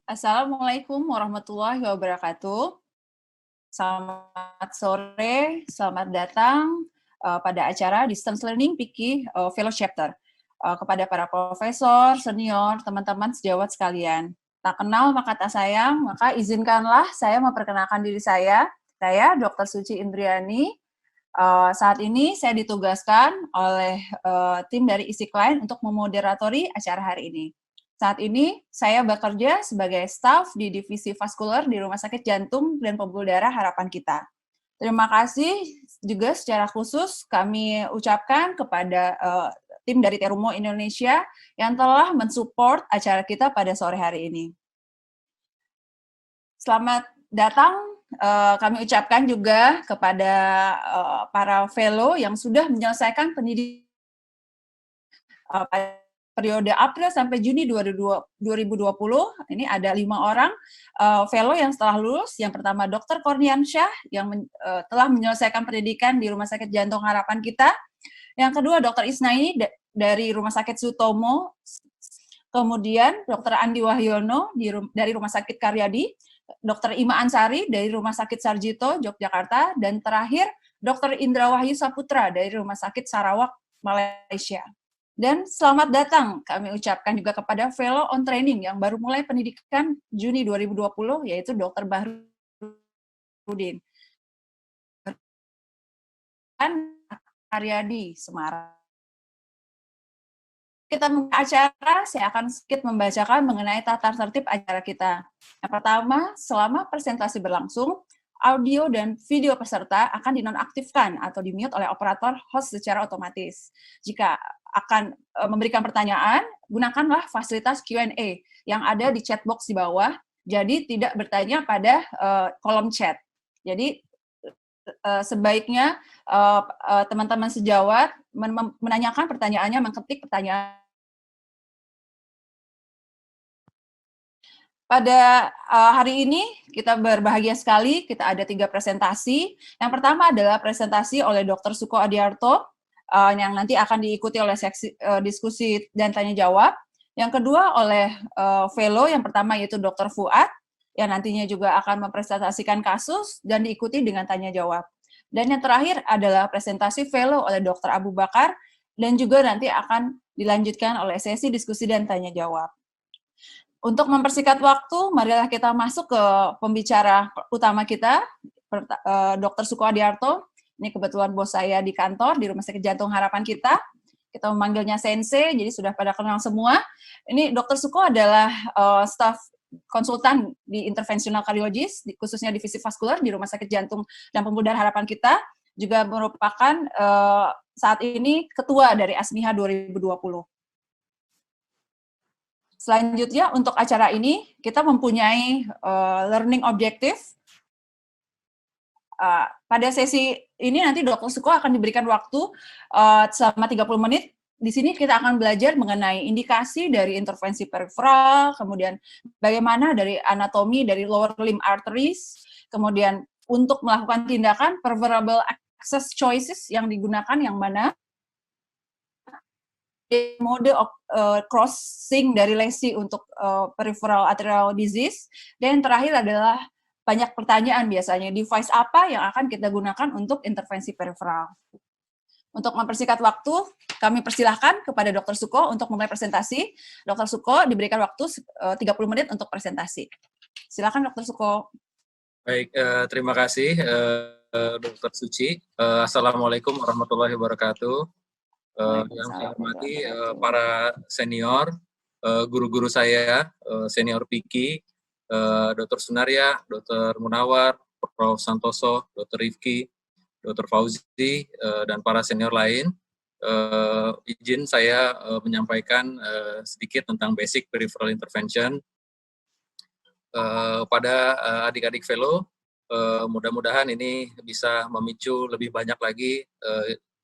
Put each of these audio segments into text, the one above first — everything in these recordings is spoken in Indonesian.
Assalamualaikum warahmatullahi wabarakatuh. Selamat sore, selamat datang pada acara Distance Learning PIKI Fellow Chapter. Kepada para profesor, senior, teman-teman sejawat sekalian. Tak kenal maka tak sayang, maka izinkanlah saya memperkenalkan diri saya. Saya Dr. Suci Indriani. Saat ini saya ditugaskan oleh tim dari Istiqlain untuk memoderatori acara hari ini. Saat ini saya bekerja sebagai staf di Divisi Vaskuler di Rumah Sakit Jantung dan Pembuluh Darah Harapan Kita. Terima kasih juga secara khusus kami ucapkan kepada tim dari Terumo Indonesia yang telah mensupport acara kita pada sore hari ini. Selamat datang kami ucapkan juga kepada para fellow yang sudah menyelesaikan pendidikan periode April sampai Juni 2020, ini ada 5 orang fellow yang setelah lulus. Yang pertama Dr. Korniansyah yang telah menyelesaikan pendidikan di Rumah Sakit Jantung Harapan Kita. Yang kedua Dr. Isnaini dari Rumah Sakit Sutomo. Kemudian Dr. Andi Wahyono dari Rumah Sakit Karyadi. Dr. Ima Ansari dari Rumah Sakit Sarjito, Yogyakarta. Dan terakhir Dr. Indra Wahyu Saputra dari Rumah Sakit Sarawak, Malaysia. Dan selamat datang kami ucapkan juga kepada Fellow on Training yang baru mulai pendidikan Juni 2020, yaitu Dr. Bahrudin Karyadi, Semarang. Kita memulai acara, saya akan sedikit membacakan mengenai tata tertib acara kita. Yang pertama, selama presentasi berlangsung, audio dan video peserta akan dinonaktifkan atau di-mute oleh operator host secara otomatis. Jika akan memberikan pertanyaan, gunakanlah fasilitas Q&A yang ada di chat box di bawah, jadi tidak bertanya pada kolom chat. Jadi sebaiknya teman-teman sejawat menanyakan pertanyaannya, mengetik pertanyaan. Pada hari ini kita berbahagia sekali, kita ada 3 presentasi. Yang pertama adalah presentasi oleh Dr. Suko Adiarto, yang nanti akan diikuti oleh seksi diskusi dan tanya jawab. Yang kedua oleh fellow, yang pertama yaitu Dr. Fuad, yang nantinya juga akan mempresentasikan kasus dan diikuti dengan tanya jawab. Dan yang terakhir adalah presentasi fellow oleh Dr. Abu Bakar, dan juga nanti akan dilanjutkan oleh sesi diskusi dan tanya jawab. Untuk mempersingkat waktu, marilah kita masuk ke pembicara utama kita, Dr. Suko Adiarto. Ini kebetulan bos saya di kantor, di Rumah Sakit Jantung Harapan Kita. Kita memanggilnya Sensei, jadi sudah pada kenal semua. Ini Dr. Suko adalah staf konsultan di interventional cardiologist, khususnya divisi vaskuler di Rumah Sakit Jantung dan Pembuluh Darah Harapan Kita. Juga merupakan saat ini ketua dari ASMIHA 2020. Selanjutnya, untuk acara ini, kita mempunyai learning objective. Pada sesi ini nanti Dr. Suko akan diberikan waktu selama 30 menit. Di sini kita akan belajar mengenai indikasi dari intervensi periferal, kemudian bagaimana dari anatomi dari lower limb arteries, kemudian untuk melakukan tindakan preferable access choices yang digunakan yang mana, mode crossing dari lesi untuk peripheral arterial disease, dan yang terakhir adalah banyak pertanyaan biasanya, device apa yang akan kita gunakan untuk intervensi periferal. Untuk mempersingkat waktu, kami persilahkan kepada Dr. Suko untuk memulai presentasi. Dr. Suko diberikan waktu 30 menit untuk presentasi. Silakan Dr. Suko. Baik, terima kasih Dr. Suci. Assalamualaikum warahmatullahi wabarakatuh. Yang saya hormati para senior, guru-guru saya, senior PIKI, Dr. Sunaria, Dr. Munawar, Prof. Santoso, Dr. Rifki, Dr. Fauzi, dan para senior lain. Izin saya menyampaikan sedikit tentang basic peripheral intervention pada adik-adik fellow. Mudah-mudahan ini bisa memicu lebih banyak lagi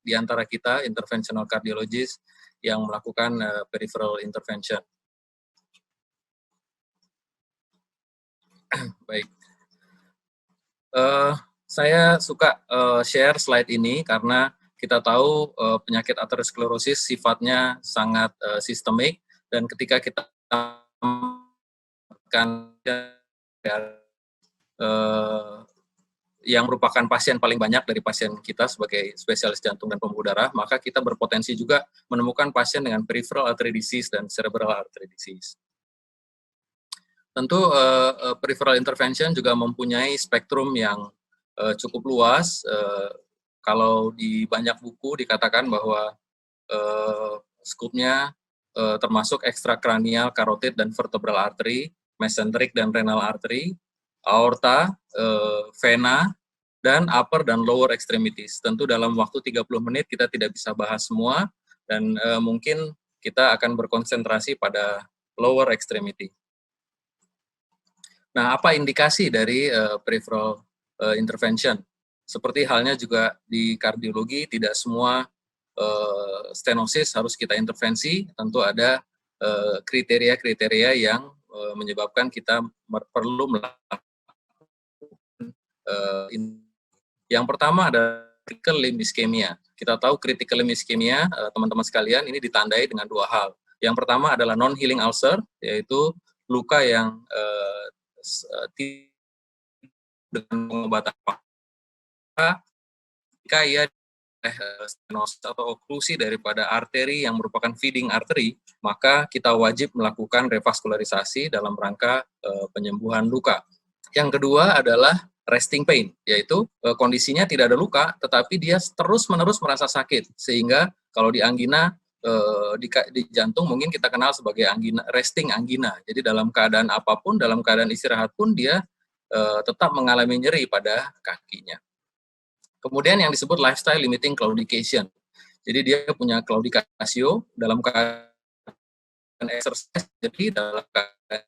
di antara kita interventional cardiologist yang melakukan peripheral intervention. Baik, saya suka share slide ini karena kita tahu penyakit aterosklerosis sifatnya sangat sistemik, dan ketika kita mendapatkan yang merupakan pasien paling banyak dari pasien kita sebagai spesialis jantung dan pembuluh darah, maka kita berpotensi juga menemukan pasien dengan peripheral artery disease dan cerebral artery disease. Tentu peripheral intervention juga mempunyai spektrum yang cukup luas. Kalau di banyak buku dikatakan bahwa skupnya termasuk extracranial, carotid, dan vertebral artery, mesenteric dan renal artery, aorta, vena, dan upper dan lower extremities. Tentu dalam waktu 30 menit kita tidak bisa bahas semua, dan mungkin kita akan berkonsentrasi pada lower extremity. Nah, apa indikasi dari peripheral intervention? Seperti halnya juga di kardiologi, tidak semua stenosis harus kita intervensi, tentu ada kriteria-kriteria yang menyebabkan kita perlu melakukan yang pertama ada critical limb ischemia. Kita tahu critical limb ischemia, teman-teman sekalian, ini ditandai dengan dua hal. Yang pertama adalah non-healing ulcer, yaitu luka yang dengan pengobatan jika ia stenosis atau oklusi daripada arteri yang merupakan feeding artery, maka kita wajib melakukan revaskularisasi dalam rangka penyembuhan luka. Yang kedua adalah resting pain, yaitu kondisinya tidak ada luka, tetapi dia terus-menerus merasa sakit, sehingga kalau di angina, di jantung mungkin kita kenal sebagai angina, resting angina. Jadi dalam keadaan apapun, dalam keadaan istirahat pun dia tetap mengalami nyeri pada kakinya. Kemudian yang disebut lifestyle limiting claudication. Jadi dia punya claudicatio dalam keadaan exercise, jadi dalam keadaan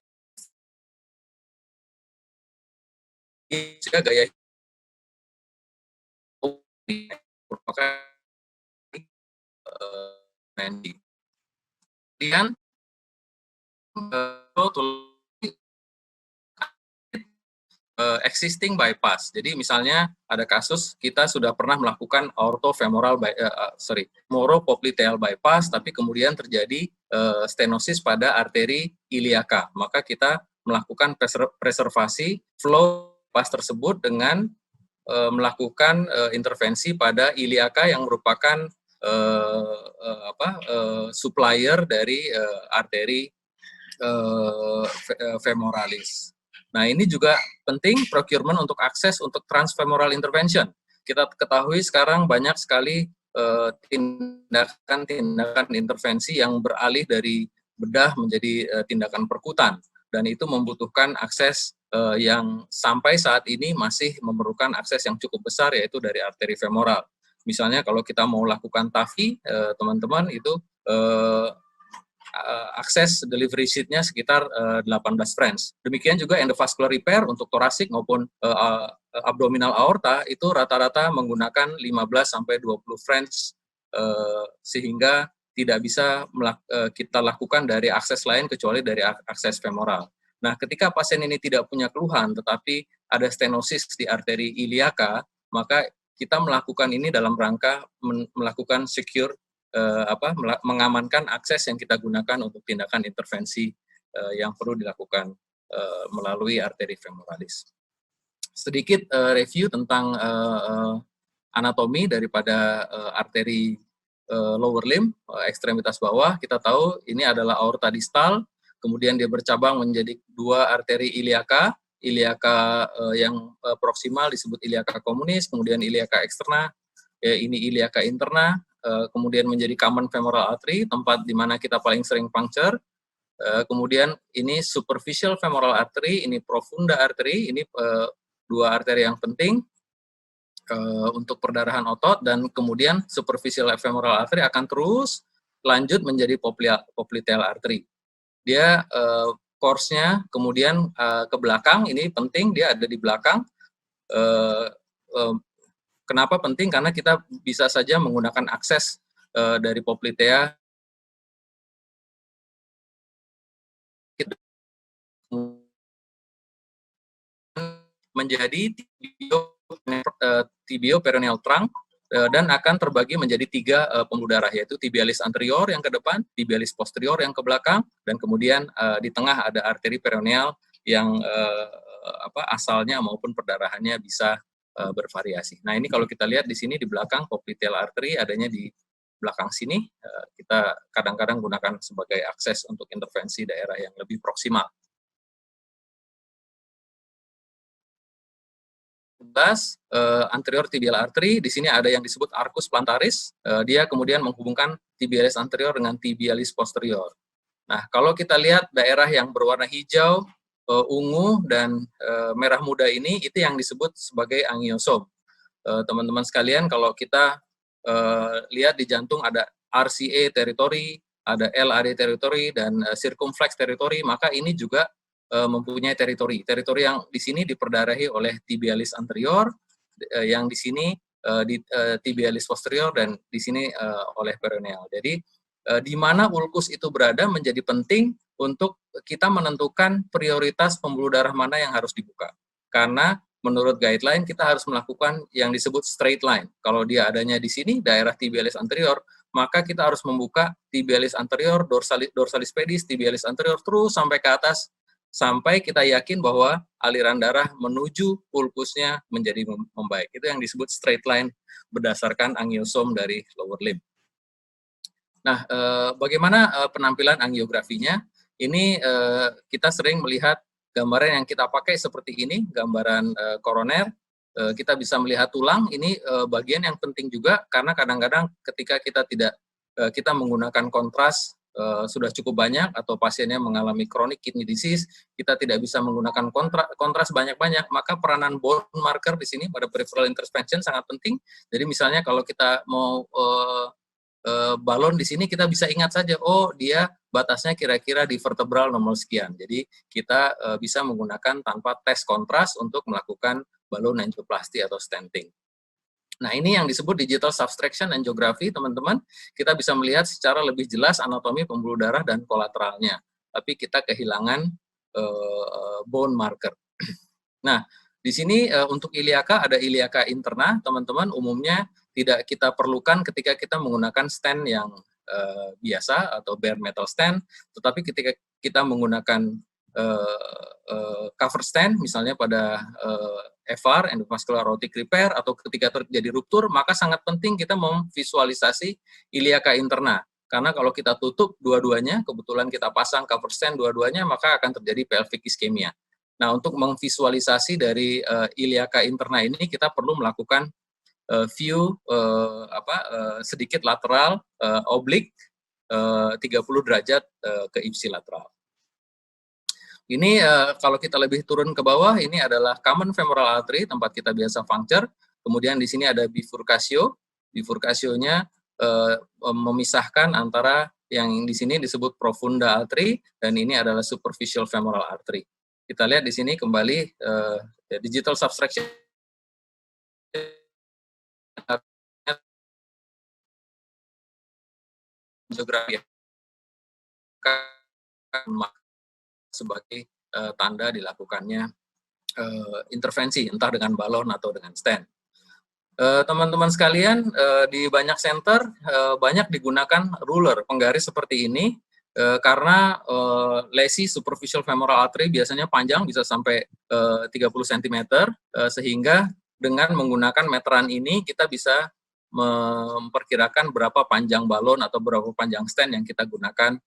gaya merupakan kemudian existing bypass. Jadi misalnya ada kasus kita sudah pernah melakukan moropopliteal bypass, tapi kemudian terjadi stenosis pada arteri iliaka. Maka kita melakukan preservasi flow pas tersebut dengan melakukan intervensi pada iliaka yang merupakan supplier dari arteri femoralis. Nah, ini juga penting procurement untuk akses untuk transfemoral intervention. Kita ketahui sekarang banyak sekali tindakan intervensi yang beralih dari bedah menjadi tindakan perkutan, dan itu membutuhkan akses yang sampai saat ini masih memerlukan akses yang cukup besar, yaitu dari arteri femoral. Misalnya kalau kita mau lakukan TAVI, teman-teman, itu akses delivery sheet-nya sekitar 18 French. Demikian juga endovascular repair untuk thoracic maupun abdominal aorta itu rata-rata menggunakan 15-20 French, sehingga tidak bisa kita lakukan dari akses lain kecuali dari akses femoral. Nah, ketika pasien ini tidak punya keluhan tetapi ada stenosis di arteri iliaka, maka kita melakukan ini dalam rangka melakukan secure, mengamankan akses yang kita gunakan untuk tindakan intervensi yang perlu dilakukan melalui arteri femoralis. Sedikit review tentang anatomi daripada arteri lower limb, ekstremitas bawah. Kita tahu ini adalah aorta distal, kemudian dia bercabang menjadi dua arteri iliaka, yang proksimal disebut iliaka communis, kemudian iliaka externa, ini iliaka interna, kemudian menjadi common femoral artery, tempat di mana kita paling sering puncture. Kemudian ini superficial femoral artery, ini profunda artery, ini dua arteri yang penting untuk perdarahan otot, dan kemudian superficial femoral artery akan terus lanjut menjadi popliteal artery. Dia course-nya kemudian ke belakang, ini penting, dia ada di belakang. Kenapa penting? Karena kita bisa saja menggunakan akses dari poplitea menjadi tibio-peroneal trunk, dan akan terbagi menjadi tiga pembuluh darah, yaitu tibialis anterior yang ke depan, tibialis posterior yang ke belakang, dan kemudian di tengah ada arteri peroneal yang asalnya maupun perdarahannya bisa bervariasi. Nah, ini kalau kita lihat di sini di belakang popliteal artery adanya di belakang sini, kita kadang-kadang gunakan sebagai akses untuk intervensi daerah yang lebih proksimal. 11, anterior tibial artery, di sini ada yang disebut arcus plantaris, dia kemudian menghubungkan tibialis anterior dengan tibialis posterior. Nah, kalau kita lihat daerah yang berwarna hijau, ungu, dan merah muda ini, itu yang disebut sebagai angiosom. Teman-teman sekalian, kalau kita lihat di jantung ada RCA territory, ada LAD territory, dan circumflex territory, maka ini juga mempunyai teritori yang di sini diperdarahi oleh tibialis anterior, yang di sini di tibialis posterior, dan di sini oleh peroneal. Jadi di mana ulkus itu berada menjadi penting untuk kita menentukan prioritas pembuluh darah mana yang harus dibuka. Karena menurut guideline kita harus melakukan yang disebut straight line. Kalau dia adanya di sini daerah tibialis anterior, maka kita harus membuka tibialis anterior, dorsalis pedis, tibialis anterior terus sampai ke atas, sampai kita yakin bahwa aliran darah menuju ulkusnya menjadi membaik. Itu yang disebut straight line berdasarkan angiosom dari lower limb. Nah, bagaimana penampilan angiografinya? Ini kita sering melihat gambaran yang kita pakai seperti ini, gambaran koroner. Kita bisa melihat tulang, ini bagian yang penting juga, karena kadang-kadang ketika kita menggunakan kontras sudah cukup banyak, atau pasiennya mengalami chronic kidney disease, kita tidak bisa menggunakan kontras banyak-banyak, maka peranan bone marker di sini pada peripheral intervention sangat penting. Jadi misalnya kalau kita mau balon di sini, kita bisa ingat saja, oh dia batasnya kira-kira di vertebral nomor sekian. Jadi kita bisa menggunakan tanpa tes kontras untuk melakukan balon angioplasty atau stenting. Nah, ini yang disebut digital subtraction angiography, teman-teman. Kita bisa melihat secara lebih jelas anatomi pembuluh darah dan kolateralnya, tapi kita kehilangan bone marker. Nah, di sini untuk iliaka ada iliaka interna, teman-teman. Umumnya tidak kita perlukan ketika kita menggunakan stent yang biasa atau bare metal stent, tetapi ketika kita menggunakan cover stent, misalnya pada FR, endovascular aortic repair, atau ketika terjadi ruptur, maka sangat penting kita memvisualisasi iliaka interna. Karena kalau kita tutup dua-duanya, kebetulan kita pasang cover stent dua-duanya, maka akan terjadi pelvic ischemia. Nah, untuk memvisualisasi dari iliaka interna ini, kita perlu melakukan view sedikit lateral, oblique, 30 derajat ke ipsilateral. Ini kalau kita lebih turun ke bawah, ini adalah common femoral artery, tempat kita biasa puncture. Kemudian di sini ada bifurcatio. Bifurcasionya memisahkan antara yang di sini disebut profunda artery, dan ini adalah superficial femoral artery. Kita lihat di sini kembali digital subtraction geografi sebagai tanda dilakukannya intervensi, entah dengan balon atau dengan stent. Teman-teman sekalian, di banyak center banyak digunakan ruler, penggaris seperti ini, karena lesi superficial femoral artery biasanya panjang, bisa sampai 30 cm, sehingga dengan menggunakan meteran ini kita bisa memperkirakan berapa panjang balon atau berapa panjang stent yang kita gunakan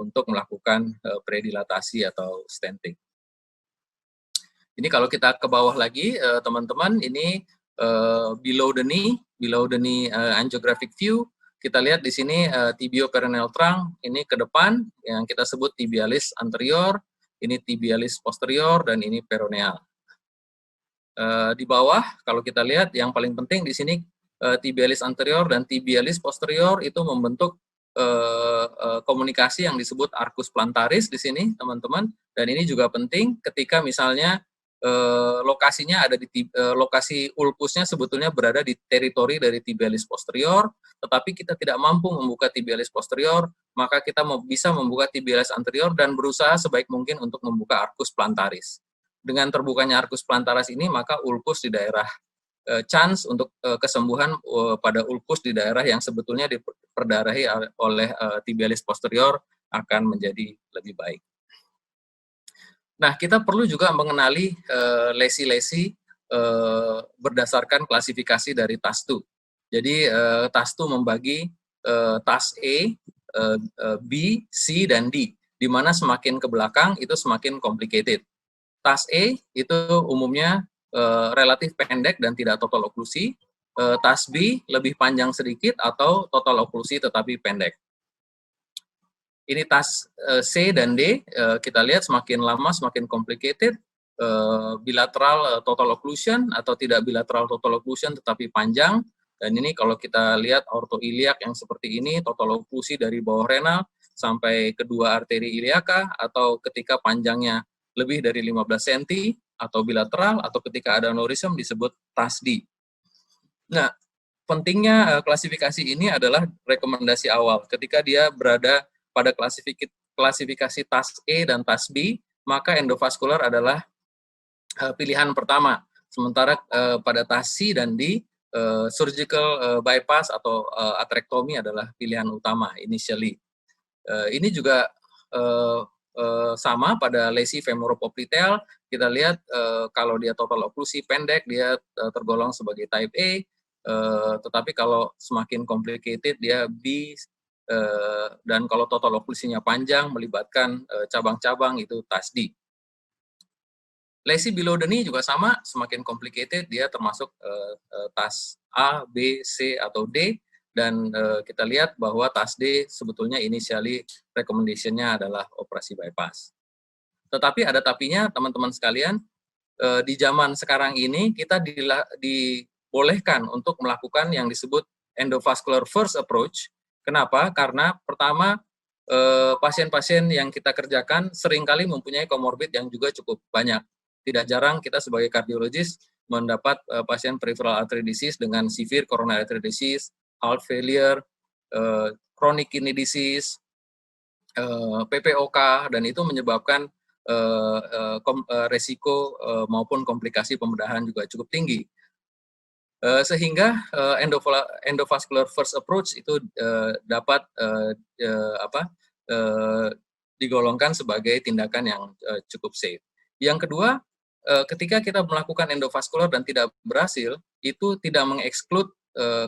untuk melakukan predilatasi atau stenting. Ini kalau kita ke bawah lagi, teman-teman, ini below the knee angiographic view. Kita lihat di sini tibio-peroneal trunk, ini ke depan, yang kita sebut tibialis anterior, ini tibialis posterior, dan ini peroneal. Di bawah, kalau kita lihat, yang paling penting di sini tibialis anterior dan tibialis posterior itu membentuk komunikasi yang disebut arcus plantaris di sini, teman-teman. Dan ini juga penting ketika misalnya lokasinya ada di lokasi ulkusnya sebetulnya berada di teritori dari tibialis posterior, tetapi kita tidak mampu membuka tibialis posterior, maka kita bisa membuka tibialis anterior dan berusaha sebaik mungkin untuk membuka arcus plantaris. Dengan terbukanya arcus plantaris ini, maka ulkus di daerah chance untuk kesembuhan pada ulkus di daerah yang sebetulnya diperdarahi oleh tibialis posterior akan menjadi lebih baik. Nah, kita perlu juga mengenali lesi-lesi berdasarkan klasifikasi dari TAS2. Jadi TAS2 membagi TAS E, B, C, dan D, di mana semakin ke belakang itu semakin complicated. TAS E itu umumnya relatif pendek dan tidak total oklusi. TAS B lebih panjang sedikit atau total oklusi tetapi pendek. Ini TAS C dan D, kita lihat semakin lama semakin complicated, bilateral total occlusion atau tidak bilateral total occlusion tetapi panjang. Dan ini kalau kita lihat aortoiliak yang seperti ini, total oklusi dari bawah renal sampai kedua arteri iliaka, atau ketika panjangnya lebih dari 15 cm, atau bilateral, atau ketika ada aneurism disebut TAS D. Nah, pentingnya klasifikasi ini adalah rekomendasi awal. Ketika dia berada pada klasifikasi TAS E dan TAS B, maka endovaskular adalah pilihan pertama. Sementara pada TAS C dan D, surgical bypass atau atherectomy adalah pilihan utama initially. Ini juga sama pada lesi femoropopliteal. Kita lihat kalau dia total oklusi pendek, dia tergolong sebagai type A. Tetapi kalau semakin complicated dia B, dan kalau total oklusinya panjang melibatkan cabang-cabang itu TAS D. Lesi below the knee juga sama, semakin complicated dia termasuk TAS A, B, C, atau D, dan kita lihat bahwa TAS D sebetulnya initially recommendation-nya adalah operasi bypass. Tetapi ada tapinya teman-teman sekalian, di zaman sekarang ini kita dibolehkan untuk melakukan yang disebut endovascular first approach. Kenapa? Karena pertama, pasien-pasien yang kita kerjakan seringkali mempunyai komorbid yang juga cukup banyak. Tidak jarang kita sebagai kardiologis mendapat pasien peripheral artery disease dengan severe coronary artery disease, heart failure, chronic kidney disease, PPOK, dan itu menyebabkan resiko maupun komplikasi pembedahan juga cukup tinggi. Sehingga endovascular first approach itu dapat digolongkan sebagai tindakan yang cukup safe. Yang kedua, ketika kita melakukan endovaskular dan tidak berhasil, itu tidak mengeksklud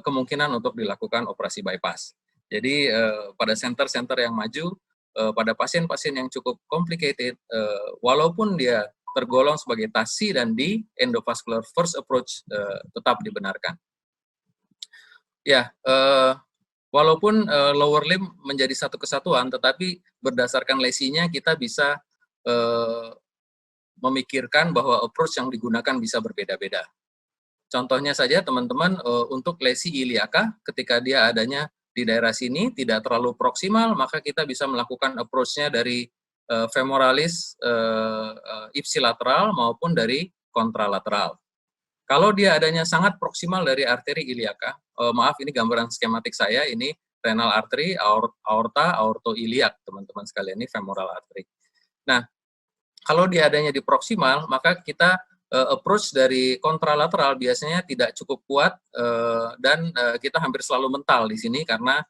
kemungkinan untuk dilakukan operasi bypass. Jadi pada center-center yang maju, pada pasien-pasien yang cukup complicated, walaupun dia tergolong sebagai TAS C dan D, endovascular first approach tetap dibenarkan. Ya, walaupun lower limb menjadi satu kesatuan, tetapi berdasarkan lesinya kita bisa memikirkan bahwa approach yang digunakan bisa berbeda-beda. Contohnya saja teman-teman, untuk lesi iliaka, ketika dia adanya di daerah sini, tidak terlalu proksimal, maka kita bisa melakukan approach-nya dari femoralis ipsilateral maupun dari kontralateral. Kalau dia adanya sangat proksimal dari arteri iliaka, maaf ini gambaran skematik saya, ini renal artery, aorta, aortoiliak, teman-teman sekalian, ini femoral artery. Nah, kalau dia adanya di proksimal, maka kita approach dari kontralateral biasanya tidak cukup kuat, dan kita hampir selalu mental di sini karena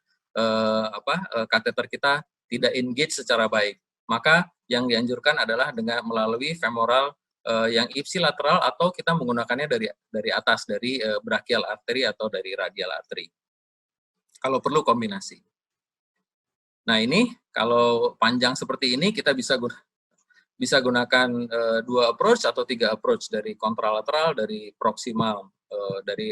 kateter kita tidak engage secara baik. Maka yang dianjurkan adalah dengan melalui femoral yang ipsilateral, atau kita menggunakannya dari atas, dari brachial artery atau dari radial artery. Kalau perlu kombinasi. Nah ini kalau panjang seperti ini kita bisa gunakan 2 approach atau 3 approach, dari kontralateral, dari proksimal, dari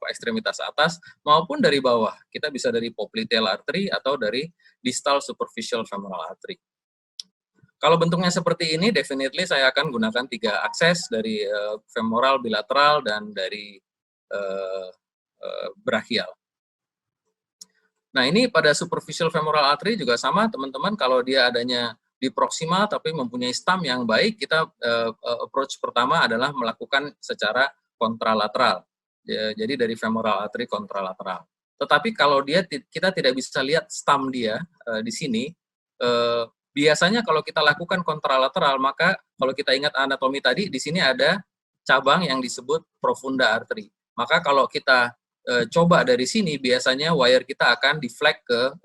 ekstremitas atas maupun dari bawah. Kita bisa dari popliteal artery atau dari distal superficial femoral artery. Kalau bentuknya seperti ini, definitely saya akan gunakan 3 akses, dari femoral, bilateral, dan dari brachial. Nah ini pada superficial femoral artery juga sama teman-teman, kalau dia adanya di proksimal tapi mempunyai stam yang baik, kita approach pertama adalah melakukan secara kontralateral. Jadi dari femoral artery kontralateral. Tetapi kalau kita tidak bisa lihat stam dia di sini, biasanya kalau kita lakukan kontralateral, maka kalau kita ingat anatomi tadi, di sini ada cabang yang disebut profunda artery. Maka kalau kita coba dari sini, biasanya wire kita akan deflect ke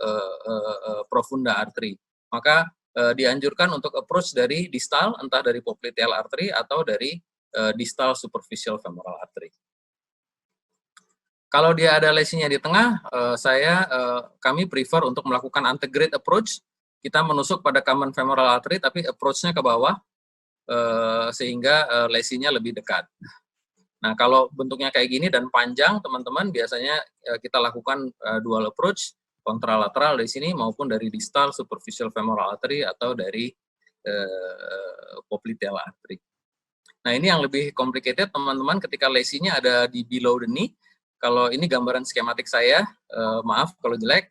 profunda artery. Maka dianjurkan untuk approach dari distal, entah dari popliteal artery atau dari distal superficial femoral artery. Kalau dia ada lesinya di tengah, kami prefer untuk melakukan antegrade approach. Kita menusuk pada common femoral artery, tapi approach-nya ke bawah, sehingga lesinya lebih dekat. Nah, kalau bentuknya kayak gini dan panjang, teman-teman, biasanya kita lakukan dual approach, kontralateral dari sini maupun dari distal superficial femoral artery atau dari popliteal artery. Nah, ini yang lebih complicated, teman-teman, ketika lesinya ada di below the knee. Kalau ini gambaran skematik saya, maaf kalau jelek.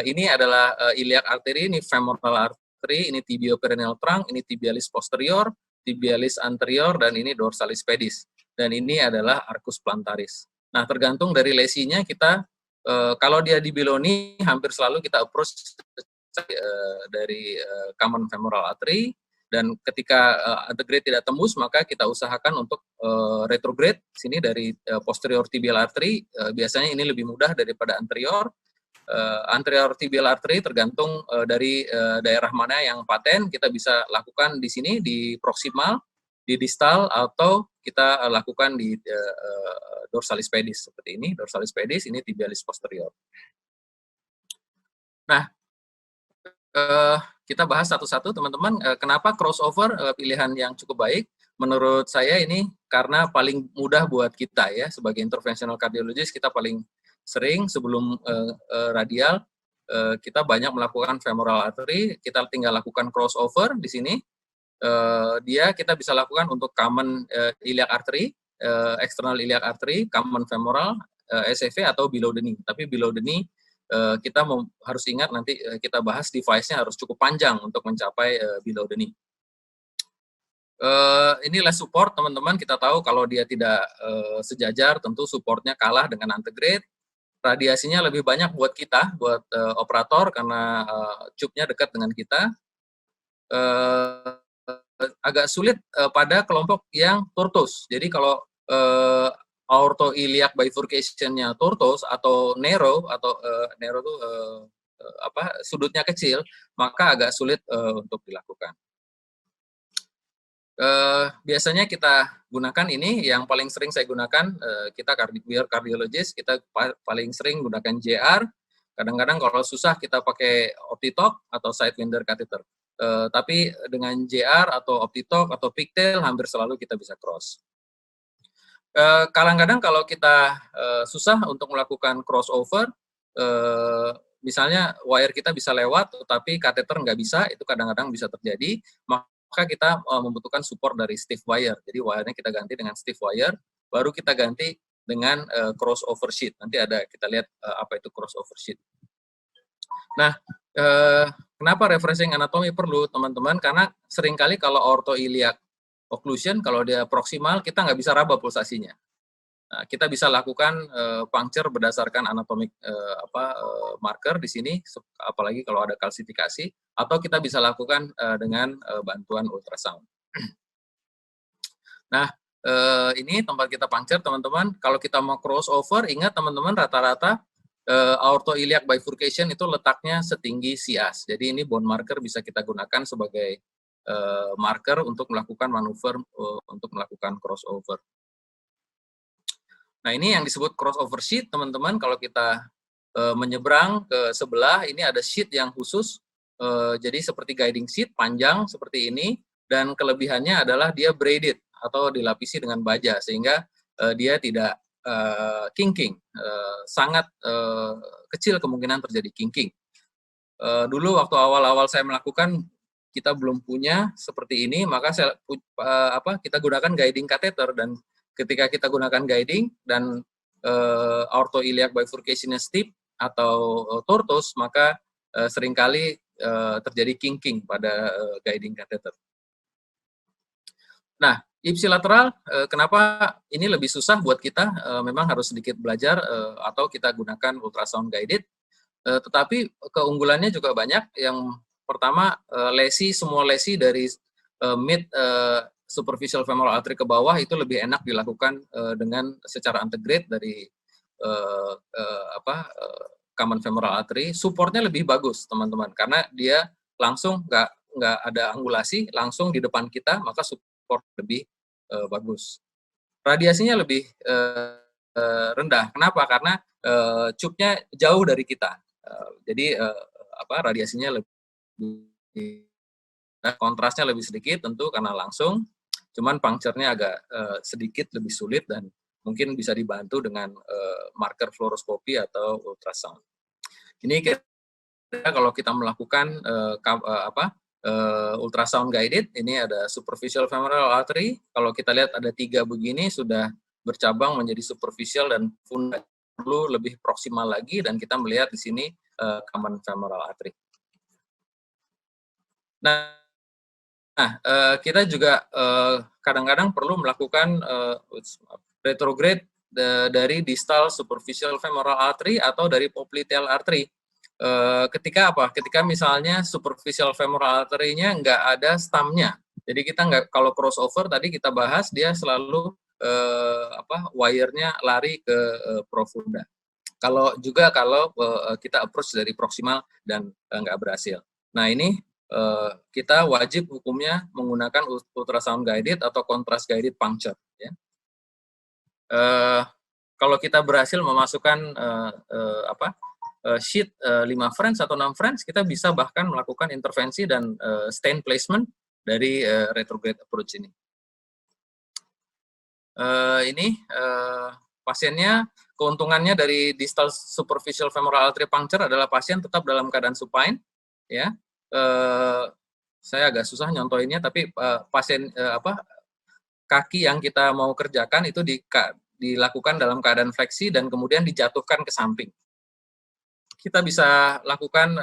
Ini adalah iliac artery, ini femoral artery, ini tibioperoneal trunk, ini tibialis posterior, tibialis anterior, dan ini dorsalis pedis. Dan ini adalah arcus plantaris. Nah, tergantung dari lesinya kita, kalau dia di below knee, hampir selalu kita approach dari common femoral artery, dan ketika antegrade tidak tembus, maka kita usahakan untuk retrograde, sini dari posterior tibial artery, biasanya ini lebih mudah daripada anterior. Anterior tibial artery tergantung dari daerah mana yang paten, kita bisa lakukan di sini, di proximal, di distal, atau kita lakukan di dorsalis pedis, seperti ini, dorsalis pedis, ini tibialis posterior. Nah, kita bahas satu-satu, teman-teman. Kenapa crossover pilihan yang cukup baik? Menurut saya ini karena paling mudah buat kita ya, sebagai interventional cardiologist, kita paling sering sebelum radial, kita banyak melakukan femoral artery, kita tinggal lakukan crossover di sini. Kita bisa lakukan untuk common iliac artery, external iliac artery, common femoral, SFV atau below the knee. Tapi below the knee, kita harus ingat nanti kita bahas device-nya harus cukup panjang untuk mencapai below the knee. Ini less support, teman-teman. Kita tahu kalau dia tidak sejajar, tentu supportnya kalah dengan antegrade. Radiasinya lebih banyak buat kita, buat operator, karena tube-nya dekat dengan kita. Agak sulit pada kelompok yang tortuous. Jadi kalau aortoiliac bifurcation-nya tortuous atau narrow itu sudutnya kecil, maka agak sulit untuk dilakukan. Biasanya kita gunakan ini, yang paling sering saya gunakan, kita cardiologist, kita paling sering gunakan JR. Kadang-kadang kalau susah kita pakai Optitalk atau sidewinder catheter. Tapi dengan JR atau Optitalk atau pigtail hampir selalu kita bisa cross. Kadang-kadang kalau kita susah untuk melakukan crossover, misalnya wire kita bisa lewat, tetapi kateter nggak bisa, itu kadang-kadang bisa terjadi, maka kita membutuhkan support dari stiff wire. Jadi wire-nya kita ganti dengan stiff wire, baru kita ganti dengan crossover sheet. Nanti kita lihat apa itu crossover sheet. Nah, kenapa refreshing anatomi perlu, teman-teman? Karena seringkali kalau aortoiliac occlusion, kalau dia proksimal, kita nggak bisa raba pulsasinya. Nah, kita bisa lakukan puncture berdasarkan anatomik marker di sini, apalagi kalau ada kalsifikasi, atau kita bisa lakukan dengan bantuan ultrasound. Nah, ini tempat kita puncture, teman-teman. Kalau kita mau crossover, ingat teman-teman, rata-rata aortoiliac bifurcation itu letaknya setinggi sias. Jadi ini bone marker bisa kita gunakan sebagai marker untuk melakukan manuver untuk melakukan crossover. Nah, ini yang disebut crossover sheet, teman-teman. Kalau kita menyeberang ke sebelah, ini ada sheet yang khusus. Jadi seperti guiding sheet, panjang seperti ini, dan kelebihannya adalah dia braided atau dilapisi dengan baja, sehingga dia tidak kinking. Sangat kecil kemungkinan terjadi kinking. Dulu waktu awal-awal saya melakukan, kita belum punya seperti ini, maka kita gunakan guiding catheter, dan ketika kita gunakan guiding dan aortoiliac bifurcation-nya steep atau tortuous, maka seringkali terjadi kinking pada guiding catheter. Nah, ipsilateral, kenapa ini lebih susah buat kita? Memang harus sedikit belajar atau kita gunakan ultrasound guided. Tetapi keunggulannya juga banyak. Yang pertama, semua lesi dari mid superficial femoral artery ke bawah itu lebih enak dilakukan dengan secara antegrade dari common femoral artery. Supportnya lebih bagus, teman-teman, karena dia langsung nggak ada angulasi, langsung di depan kita, maka support lebih bagus. Radiasinya lebih rendah. Kenapa? Karena tube-nya jauh dari kita. Jadi radiasinya lebih kontrasnya lebih sedikit tentu karena langsung, cuman puncture-nya agak sedikit lebih sulit dan mungkin bisa dibantu dengan marker fluoroskopi atau ultrasound. Ini kalau kita melakukan ultrasound guided, ini ada superficial femoral artery. Kalau kita lihat ada 3 begini sudah bercabang menjadi superficial dan funda, perlu lebih proksimal lagi, dan kita melihat di sini common femoral artery. Nah, kita juga kadang-kadang perlu melakukan retrograde dari distal superficial femoral artery atau dari popliteal artery. Ketika apa? Ketika misalnya superficial femoral artery-nya nggak ada stump-nya. Jadi kita nggak, kalau crossover tadi kita bahas, dia selalu wire-nya lari ke profunda. Kalau kita approach dari proksimal dan nggak berhasil. Nah, ini kita wajib hukumnya menggunakan ultrasound guided atau contrast guided puncture. Ya. Kalau kita berhasil memasukkan sheet 5 French atau 6 French, kita bisa bahkan melakukan intervensi dan stain placement dari retrograde approach ini. Pasiennya, keuntungannya dari distal superficial femoral artery puncture adalah pasien tetap dalam keadaan supine, ya. Saya agak susah nyontoinnya, tapi pasien kaki yang kita mau kerjakan itu dilakukan dalam keadaan fleksi dan kemudian dijatuhkan ke samping. Kita bisa lakukan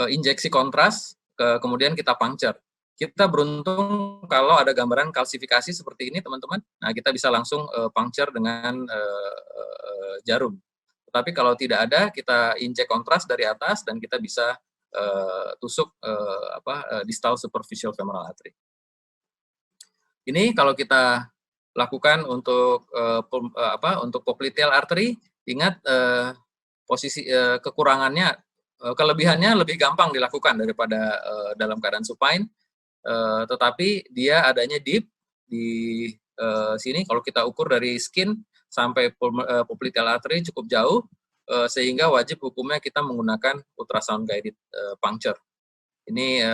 injeksi kontras, kemudian kita puncture. Kita beruntung kalau ada gambaran kalsifikasi seperti ini, teman-teman. Nah, kita bisa langsung puncture dengan jarum. Tetapi kalau tidak ada, kita injek kontras dari atas dan kita bisa tusuk distal superficial femoral artery. Ini kalau kita lakukan untuk popliteal artery, ingat posisi kekurangannya, kelebihannya lebih gampang dilakukan daripada dalam keadaan supine, tetapi dia adanya deep di sini. Kalau kita ukur dari skin sampai popliteal artery cukup jauh, sehingga wajib hukumnya kita menggunakan ultrasound guided puncture. Ini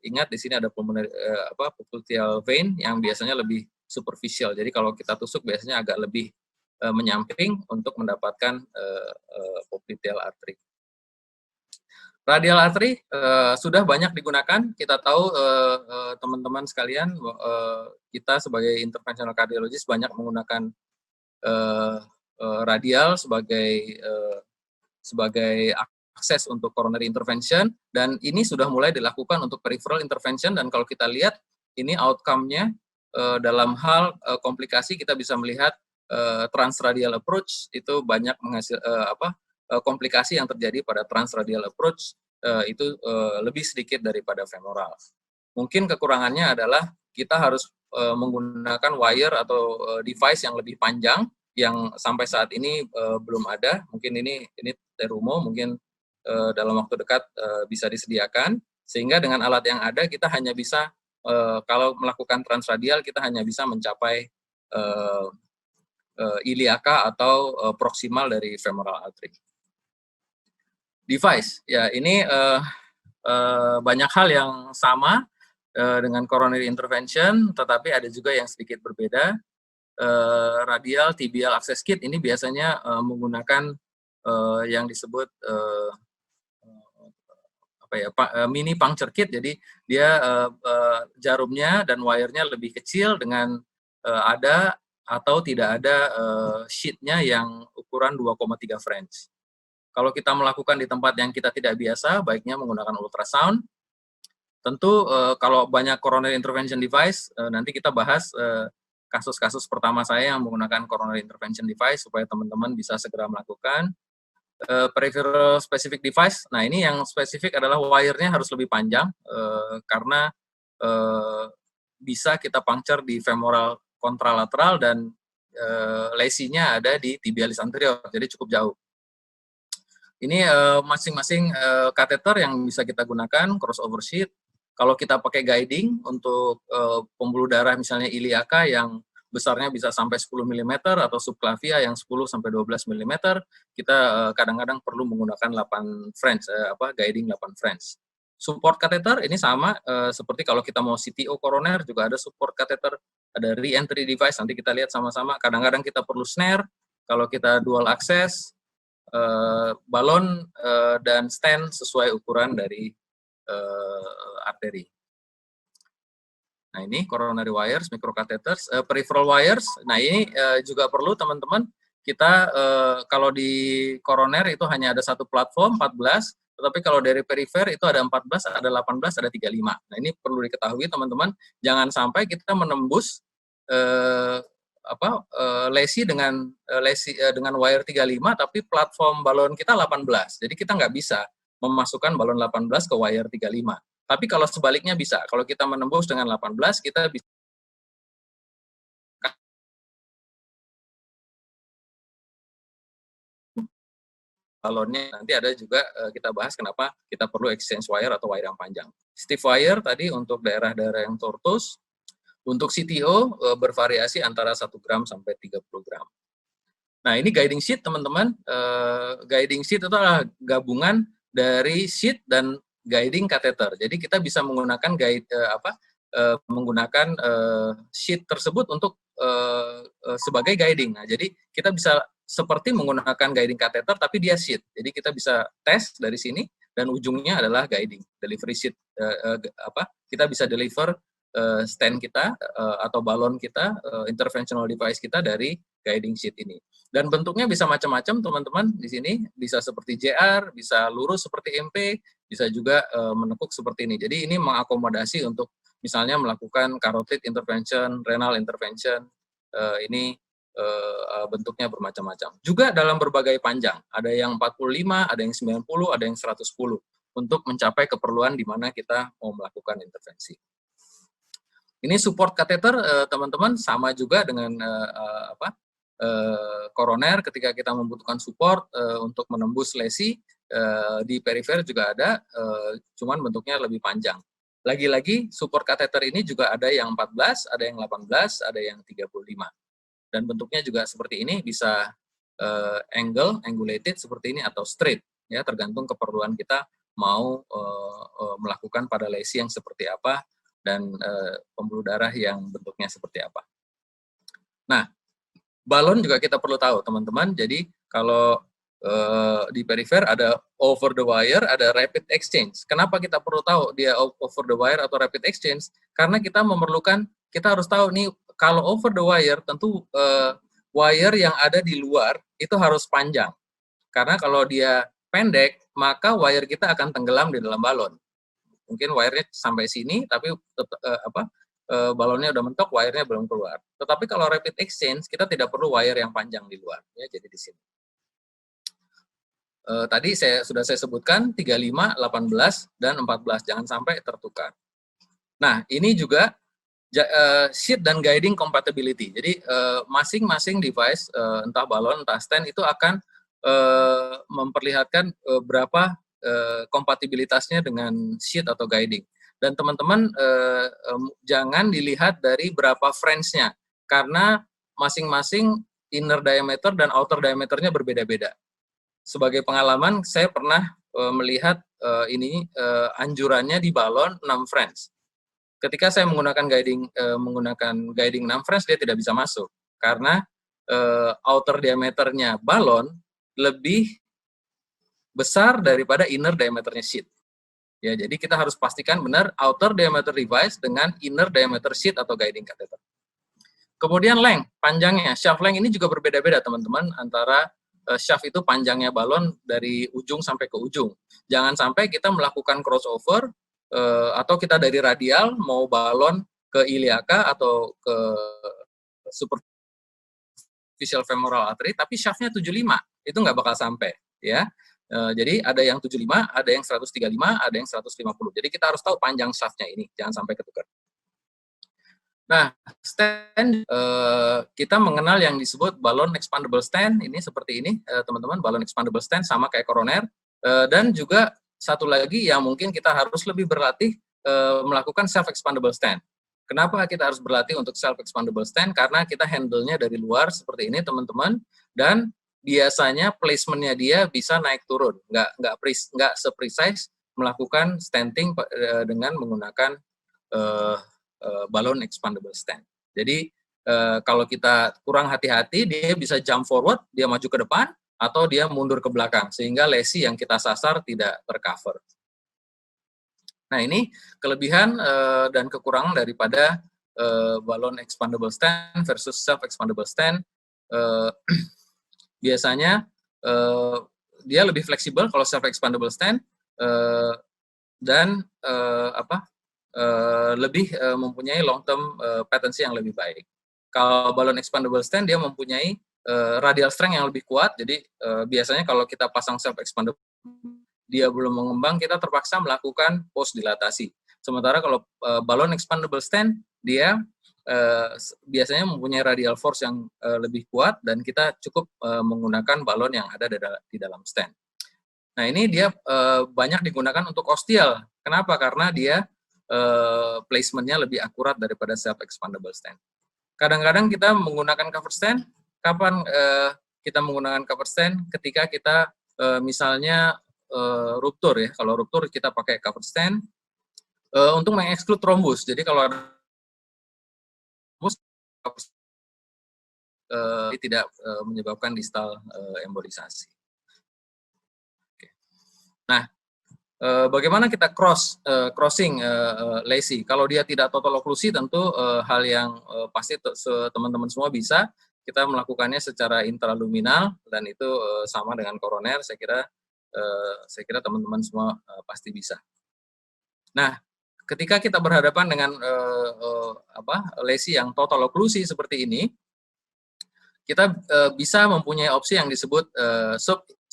ingat di sini ada popliteal vein yang biasanya lebih superficial. Jadi kalau kita tusuk biasanya agak lebih menyamping untuk mendapatkan popliteal artery. Radial artery sudah banyak digunakan. Kita tahu teman-teman sekalian, kita sebagai interventional cardiologist banyak menggunakan radial sebagai akses untuk coronary intervention, dan ini sudah mulai dilakukan untuk peripheral intervention. Dan kalau kita lihat ini outcome-nya dalam hal komplikasi, kita bisa melihat transradial approach itu banyak komplikasi yang terjadi pada transradial approach itu lebih sedikit daripada femoral. Mungkin kekurangannya adalah kita harus menggunakan wire atau device yang lebih panjang, yang sampai saat ini belum ada. Mungkin ini Terumo, mungkin dalam waktu dekat bisa disediakan, sehingga dengan alat yang ada kita hanya bisa kalau melakukan transradial kita hanya bisa mencapai iliaka atau proksimal dari femoral artery. Device, ya ini banyak hal yang sama dengan coronary intervention, tetapi ada juga yang sedikit berbeda. Radial tibial access kit ini biasanya menggunakan yang disebut mini puncture kit. Jadi dia jarumnya dan wire-nya lebih kecil dengan ada atau tidak ada sheet-nya yang ukuran 2,3 French. Kalau kita melakukan di tempat yang kita tidak biasa, baiknya menggunakan ultrasound. Tentu kalau banyak coronary intervention device, nanti kita bahas kasus-kasus pertama saya yang menggunakan coronary intervention device supaya teman-teman bisa segera melakukan. Peripheral specific device, nah ini yang spesifik adalah wire-nya harus lebih panjang karena bisa kita puncture di femoral kontralateral dan lesinya ada di tibialis anterior, jadi cukup jauh. Ini masing-masing kateter yang bisa kita gunakan, crossover sheath. Kalau kita pakai guiding untuk pembuluh darah misalnya iliaka yang besarnya bisa sampai 10 mm atau subclavia yang 10 sampai 12 mm, kita kadang-kadang perlu menggunakan 8 French, guiding 8 French. Support kateter ini sama seperti kalau kita mau CTO koroner juga ada support kateter, ada re-entry device, nanti kita lihat sama-sama. Kadang-kadang kita perlu snare, kalau kita dual access, balon dan stent sesuai ukuran dari arteri. Nah ini coronary wires, microcatheters, peripheral wires. Nah ini juga perlu teman-teman, kita kalau di koroner itu hanya ada satu platform 14, tetapi kalau dari perifer itu ada 14, ada 18, ada 35. Nah ini perlu diketahui teman-teman, jangan sampai kita menembus lesi dengan wire 35 tapi platform balon kita 18. Jadi kita nggak bisa memasukkan balon 18 ke wire 35. Tapi kalau sebaliknya bisa. Kalau kita menembus dengan 18, kita bisa balonnya. Nanti ada juga kita bahas kenapa kita perlu exchange wire atau wire yang panjang. Stiff wire tadi untuk daerah-daerah yang tortus. Untuk CTO bervariasi antara 1 gram sampai 30 gram. Nah, ini guiding sheet, teman-teman. Guiding sheet itu adalah gabungan dari sheet dan guiding kateter. Jadi kita bisa menggunakan menggunakan sheet tersebut untuk sebagai guiding. Nah, jadi kita bisa seperti menggunakan guiding kateter tapi dia sheet. Jadi kita bisa tes dari sini dan ujungnya adalah guiding, delivery sheet. Kita bisa deliver stand kita atau balon kita, interventional device kita dari guiding sheet ini. Dan bentuknya bisa macam-macam teman-teman di sini, bisa seperti JR, bisa lurus seperti MP, bisa juga menekuk seperti ini. Jadi ini mengakomodasi untuk misalnya melakukan carotid intervention, renal intervention, ini bentuknya bermacam-macam. Juga dalam berbagai panjang, ada yang 45, ada yang 90, ada yang 110, untuk mencapai keperluan di mana kita mau melakukan intervensi. Ini support kateter, teman-teman, sama juga dengan koroner ketika kita membutuhkan support untuk menembus lesi, di perifer juga ada, cuman bentuknya lebih panjang. Lagi-lagi support kateter ini juga ada yang 14, ada yang 18, ada yang 35. Dan bentuknya juga seperti ini, bisa angulated seperti ini atau straight, ya tergantung keperluan kita mau melakukan pada lesi yang seperti apa dan pembuluh darah yang bentuknya seperti apa. Nah, balon juga kita perlu tahu, teman-teman. Jadi kalau di perifer ada over the wire, ada rapid exchange. Kenapa kita perlu tahu dia over the wire atau rapid exchange? Karena kita memerlukan, kita harus tahu nih, kalau over the wire tentu wire yang ada di luar itu harus panjang. Karena kalau dia pendek, maka wire kita akan tenggelam di dalam balon. Mungkin wire-nya sampai sini, tapi balonnya udah mentok, wire-nya belum keluar. Tetapi kalau rapid exchange, kita tidak perlu wire yang panjang di luar. Ya, jadi di sini. Tadi sudah saya sebutkan 35, 18, dan 14. Jangan sampai tertukar. Nah, ini juga sheet dan guiding compatibility. Jadi masing-masing device, entah balon, entah stand, itu akan memperlihatkan berapa kompatibilitasnya dengan sheet atau guiding. Dan teman-teman jangan dilihat dari berapa French-nya, karena masing-masing inner diameter dan outer diameternya berbeda-beda. Sebagai pengalaman, saya pernah melihat anjurannya di balon 6 French. Ketika saya menggunakan guiding 6 French, dia tidak bisa masuk karena outer diameternya balon lebih besar daripada inner diameternya sheet. Ya, jadi kita harus pastikan benar outer diameter device dengan inner diameter sheet atau guiding catheter. Kemudian length, panjangnya, shaft length ini juga berbeda-beda teman-teman, antara shaft itu panjangnya balon dari ujung sampai ke ujung. Jangan sampai kita melakukan crossover atau kita dari radial mau balon ke iliaka atau ke superficial femoral artery, tapi shaftnya 75, itu nggak bakal sampai, ya. Jadi ada yang 75, ada yang 135, ada yang 150. Jadi kita harus tahu panjang shaftnya ini, jangan sampai ketukar. Nah, stent kita mengenal yang disebut balloon expandable stent, ini seperti ini teman-teman, balloon expandable stent sama kayak koroner, dan juga satu lagi yang mungkin kita harus lebih berlatih melakukan self expandable stent. Kenapa kita harus berlatih untuk self expandable stent? Karena kita handle-nya dari luar seperti ini teman-teman, dan biasanya placement-nya dia bisa naik turun, nggak se-precise melakukan stenting dengan menggunakan balloon expandable stent. Jadi kalau kita kurang hati-hati, dia bisa jump forward, dia maju ke depan, atau dia mundur ke belakang, sehingga lesi yang kita sasar tidak tercover. Nah, ini kelebihan dan kekurangan daripada balloon expandable stent versus self expandable stent. Biasanya dia lebih fleksibel kalau self expandable stent, dan lebih mempunyai long term patency yang lebih baik. Kalau balloon expandable stent dia mempunyai radial strength yang lebih kuat, jadi biasanya kalau kita pasang self expandable dia belum mengembang, kita terpaksa melakukan post dilatasi. Sementara kalau balloon expandable stent dia biasanya mempunyai radial force yang lebih kuat dan kita cukup menggunakan balon yang ada di dalam stent. Nah, ini dia banyak digunakan untuk ostial. Kenapa? Karena dia placement-nya lebih akurat daripada self-expandable stent. Kadang-kadang kita menggunakan cover stent. Kapan kita menggunakan cover stent? Ketika kita misalnya ruptur ya. Kalau ruptur kita pakai cover stent untuk mengeksklud trombus. Jadi kalau ada trombus, tidak menyebabkan distal embolisasi. Nah, bagaimana kita crossing lesi? Kalau dia tidak total oklusi, tentu hal yang pasti teman-teman semua bisa. Kita melakukannya secara intraluminal dan itu sama dengan koroner. Saya kira teman-teman semua pasti bisa. Nah, ketika kita berhadapan dengan lesi yang total oklusi seperti ini, kita bisa mempunyai opsi yang disebut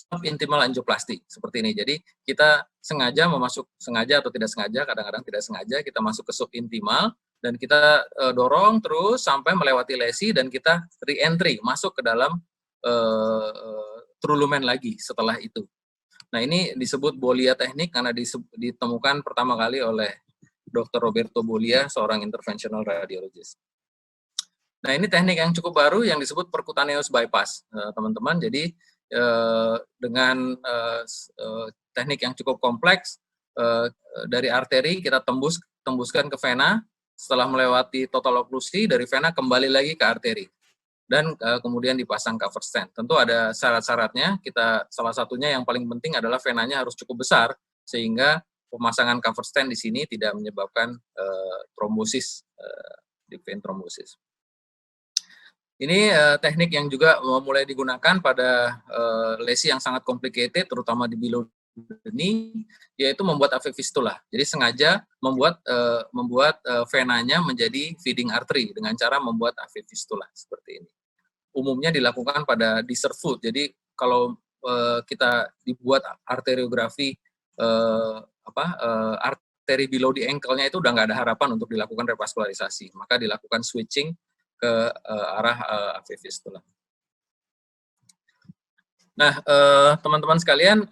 subintimal angioplasty seperti ini. Jadi kita sengaja atau tidak sengaja, kadang-kadang tidak sengaja kita masuk ke subintimal dan kita dorong terus sampai melewati lesi dan kita re-entry masuk ke dalam true lumen lagi setelah itu. Nah, ini disebut Bolia teknik karena ditemukan pertama kali oleh Dr. Roberto Bolia, seorang interventional radiologist. Nah, ini teknik yang cukup baru yang disebut percutaneous bypass, teman-teman. Jadi dengan teknik yang cukup kompleks, dari arteri kita tembuskan ke vena, setelah melewati total oklusi, dari vena kembali lagi ke arteri. Dan kemudian dipasang cover stent. Tentu ada syarat-syaratnya, salah satunya yang paling penting adalah venanya harus cukup besar, sehingga pemasangan cover stent di sini tidak menyebabkan trombosis, deep vein trombosis. Ini teknik yang juga mulai digunakan pada lesi yang sangat complicated, terutama di below the knee, yaitu membuat AV fistula. Jadi sengaja membuat venanya menjadi feeding artery dengan cara membuat AV fistula seperti ini. Umumnya dilakukan pada distal foot. Jadi kalau kita dibuat arteriografi arteri below the ankle-nya itu udah nggak ada harapan untuk dilakukan revaskularisasi, maka dilakukan switching ke arah AV fistula. Nah, teman-teman sekalian,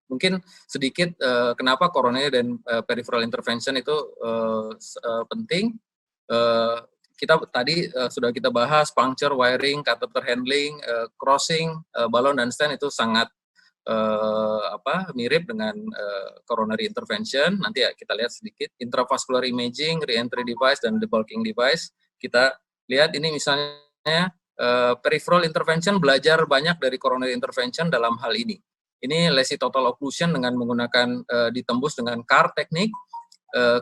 mungkin sedikit kenapa coronary dan peripheral intervention itu penting. Kita tadi sudah kita bahas puncture, wiring, catheter handling, crossing, balon dan stent itu sangat mirip dengan coronary intervention. Nanti ya kita lihat sedikit intravascular imaging, re-entry device dan debulking device. Kita lihat ini misalnya peripheral intervention belajar banyak dari coronary intervention dalam hal ini. Ini lesi total occlusion dengan menggunakan ditembus dengan CAR teknik.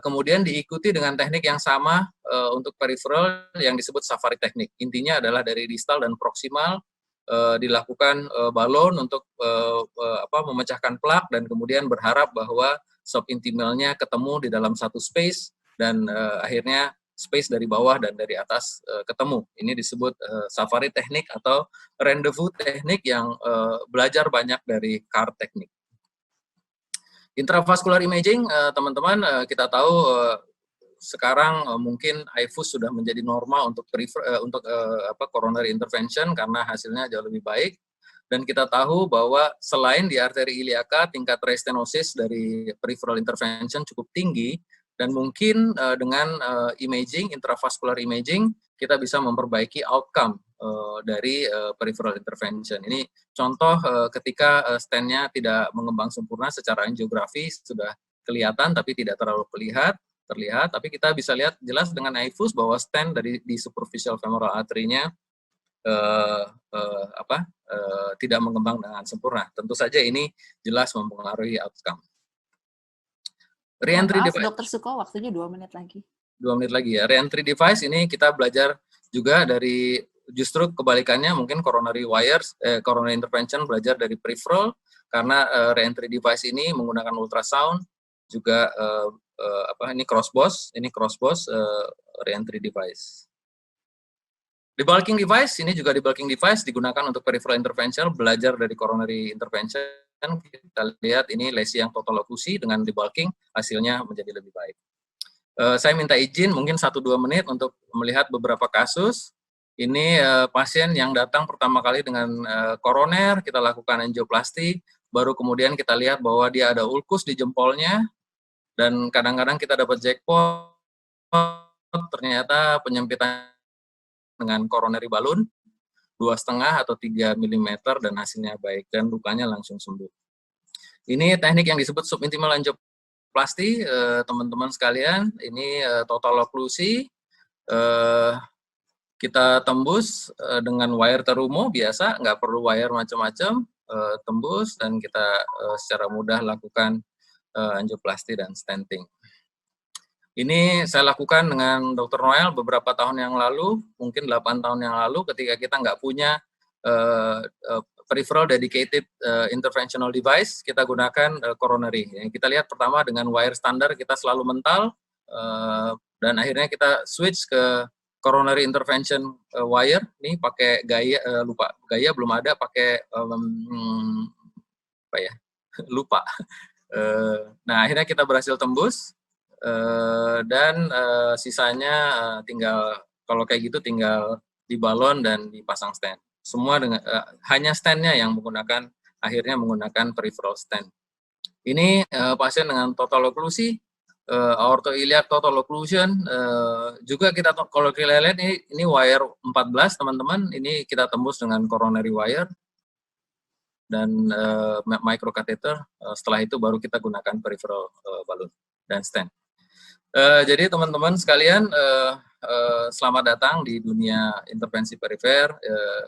Kemudian diikuti dengan teknik yang sama untuk peripheral yang disebut safari teknik. Intinya adalah dari distal dan proximal dilakukan balon untuk memecahkan plak dan kemudian berharap bahwa subintimalnya ketemu di dalam satu space dan akhirnya space dari bawah dan dari atas ketemu. Ini disebut safari teknik atau rendezvous teknik yang belajar banyak dari CAR teknik. Intravascular imaging, teman-teman, kita tahu sekarang mungkin IFUS sudah menjadi normal untuk coronary intervention karena hasilnya jauh lebih baik. Dan kita tahu bahwa selain di arteri iliaka, tingkat restenosis dari peripheral intervention cukup tinggi, dan mungkin dengan imaging, intravascular imaging, kita bisa memperbaiki outcome dari peripheral intervention. Ini contoh ketika stennya tidak mengembang sempurna secara angiografi, sudah kelihatan tapi tidak terlalu terlihat, tapi kita bisa lihat jelas dengan IFUS bahwa stent di superficial femoral artery-nya tidak mengembang dengan sempurna. Tentu saja ini jelas mempengaruhi outcome. Reentry device. Dokter Suko, waktunya 2 menit lagi. 2 menit lagi ya. Reentry device ini kita belajar juga dari, justru kebalikannya, mungkin coronary wires, coronary intervention belajar dari peripheral, karena reentry device ini menggunakan ultrasound, juga ini crossboss reentry device. Debulking device, ini juga debulking device digunakan untuk peripheral intervention, belajar dari coronary intervention. Kita lihat ini lesi yang total oklusi dengan debulking, hasilnya menjadi lebih baik. Saya minta izin mungkin 1-2 menit untuk melihat beberapa kasus. Ini pasien yang datang pertama kali dengan koroner, kita lakukan angioplasti, baru kemudian kita lihat bahwa dia ada ulkus di jempolnya, dan kadang-kadang kita dapat jackpot, ternyata penyempitan dengan coronary balloon 2,5 atau 3 mm dan hasilnya baik dan lukanya langsung sembuh. Ini teknik yang disebut subintimal angioplasti, teman-teman sekalian. Ini total oklusi, kita tembus dengan wire terumo biasa, nggak perlu wire macam-macam, tembus dan kita secara mudah lakukan angioplasti dan stenting. Ini saya lakukan dengan Dr. Noel beberapa tahun yang lalu, mungkin 8 tahun yang lalu, ketika kita nggak punya peripheral dedicated interventional device, kita gunakan coronary. Kita lihat pertama dengan wire standar kita selalu mental, dan akhirnya kita switch ke coronary intervention wire. Ini pakai gaya, lupa gaya belum ada, pakai lupa. Nah akhirnya kita berhasil tembus. Dan sisanya tinggal, kalau kayak gitu tinggal dibalon dan dipasang stent. Semua dengan hanya stentnya yang akhirnya menggunakan peripheral stent. Ini pasien dengan total oklusi, aortoiliac total occlusion, juga kita kalau kita lihat ini wire 14 teman-teman, ini kita tembus dengan coronary wire dan microcatheter. Setelah itu baru kita gunakan peripheral balloon dan stent. Jadi teman-teman sekalian, selamat datang di dunia intervensi perifer.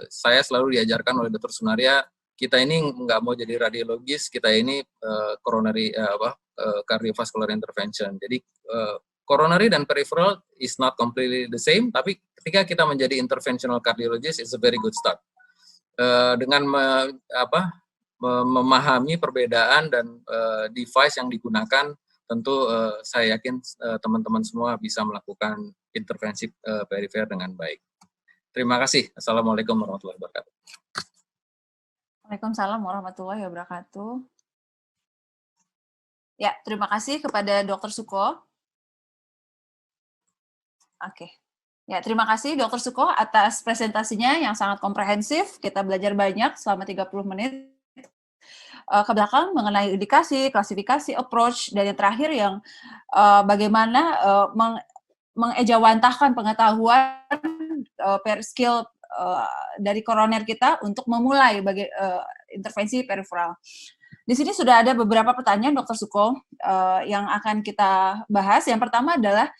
Saya selalu diajarkan oleh Dr. Sunaria, kita ini nggak mau jadi radiologis, kita ini coronary cardiovascular intervention. Jadi coronary dan peripheral is not completely the same, tapi ketika kita menjadi interventional cardiologist, it's a very good start. Dengan memahami perbedaan dan device yang digunakan, tentu saya yakin teman-teman semua bisa melakukan intervensi perifer dengan baik. Terima kasih. Assalamualaikum warahmatullahi wabarakatuh. Waalaikumsalam warahmatullahi wabarakatuh. Ya, terima kasih kepada Dr. Suko. Oke. Ya, terima kasih Dr. Suko atas presentasinya yang sangat komprehensif. Kita belajar banyak selama 30 menit. Ke belakang mengenai indikasi, klasifikasi, approach, dan yang terakhir yang bagaimana mengejawantahkan pengetahuan per skill dari koroner kita untuk memulai intervensi periferal. Di sini sudah ada beberapa pertanyaan Dr. Suko yang akan kita bahas. Yang pertama adalah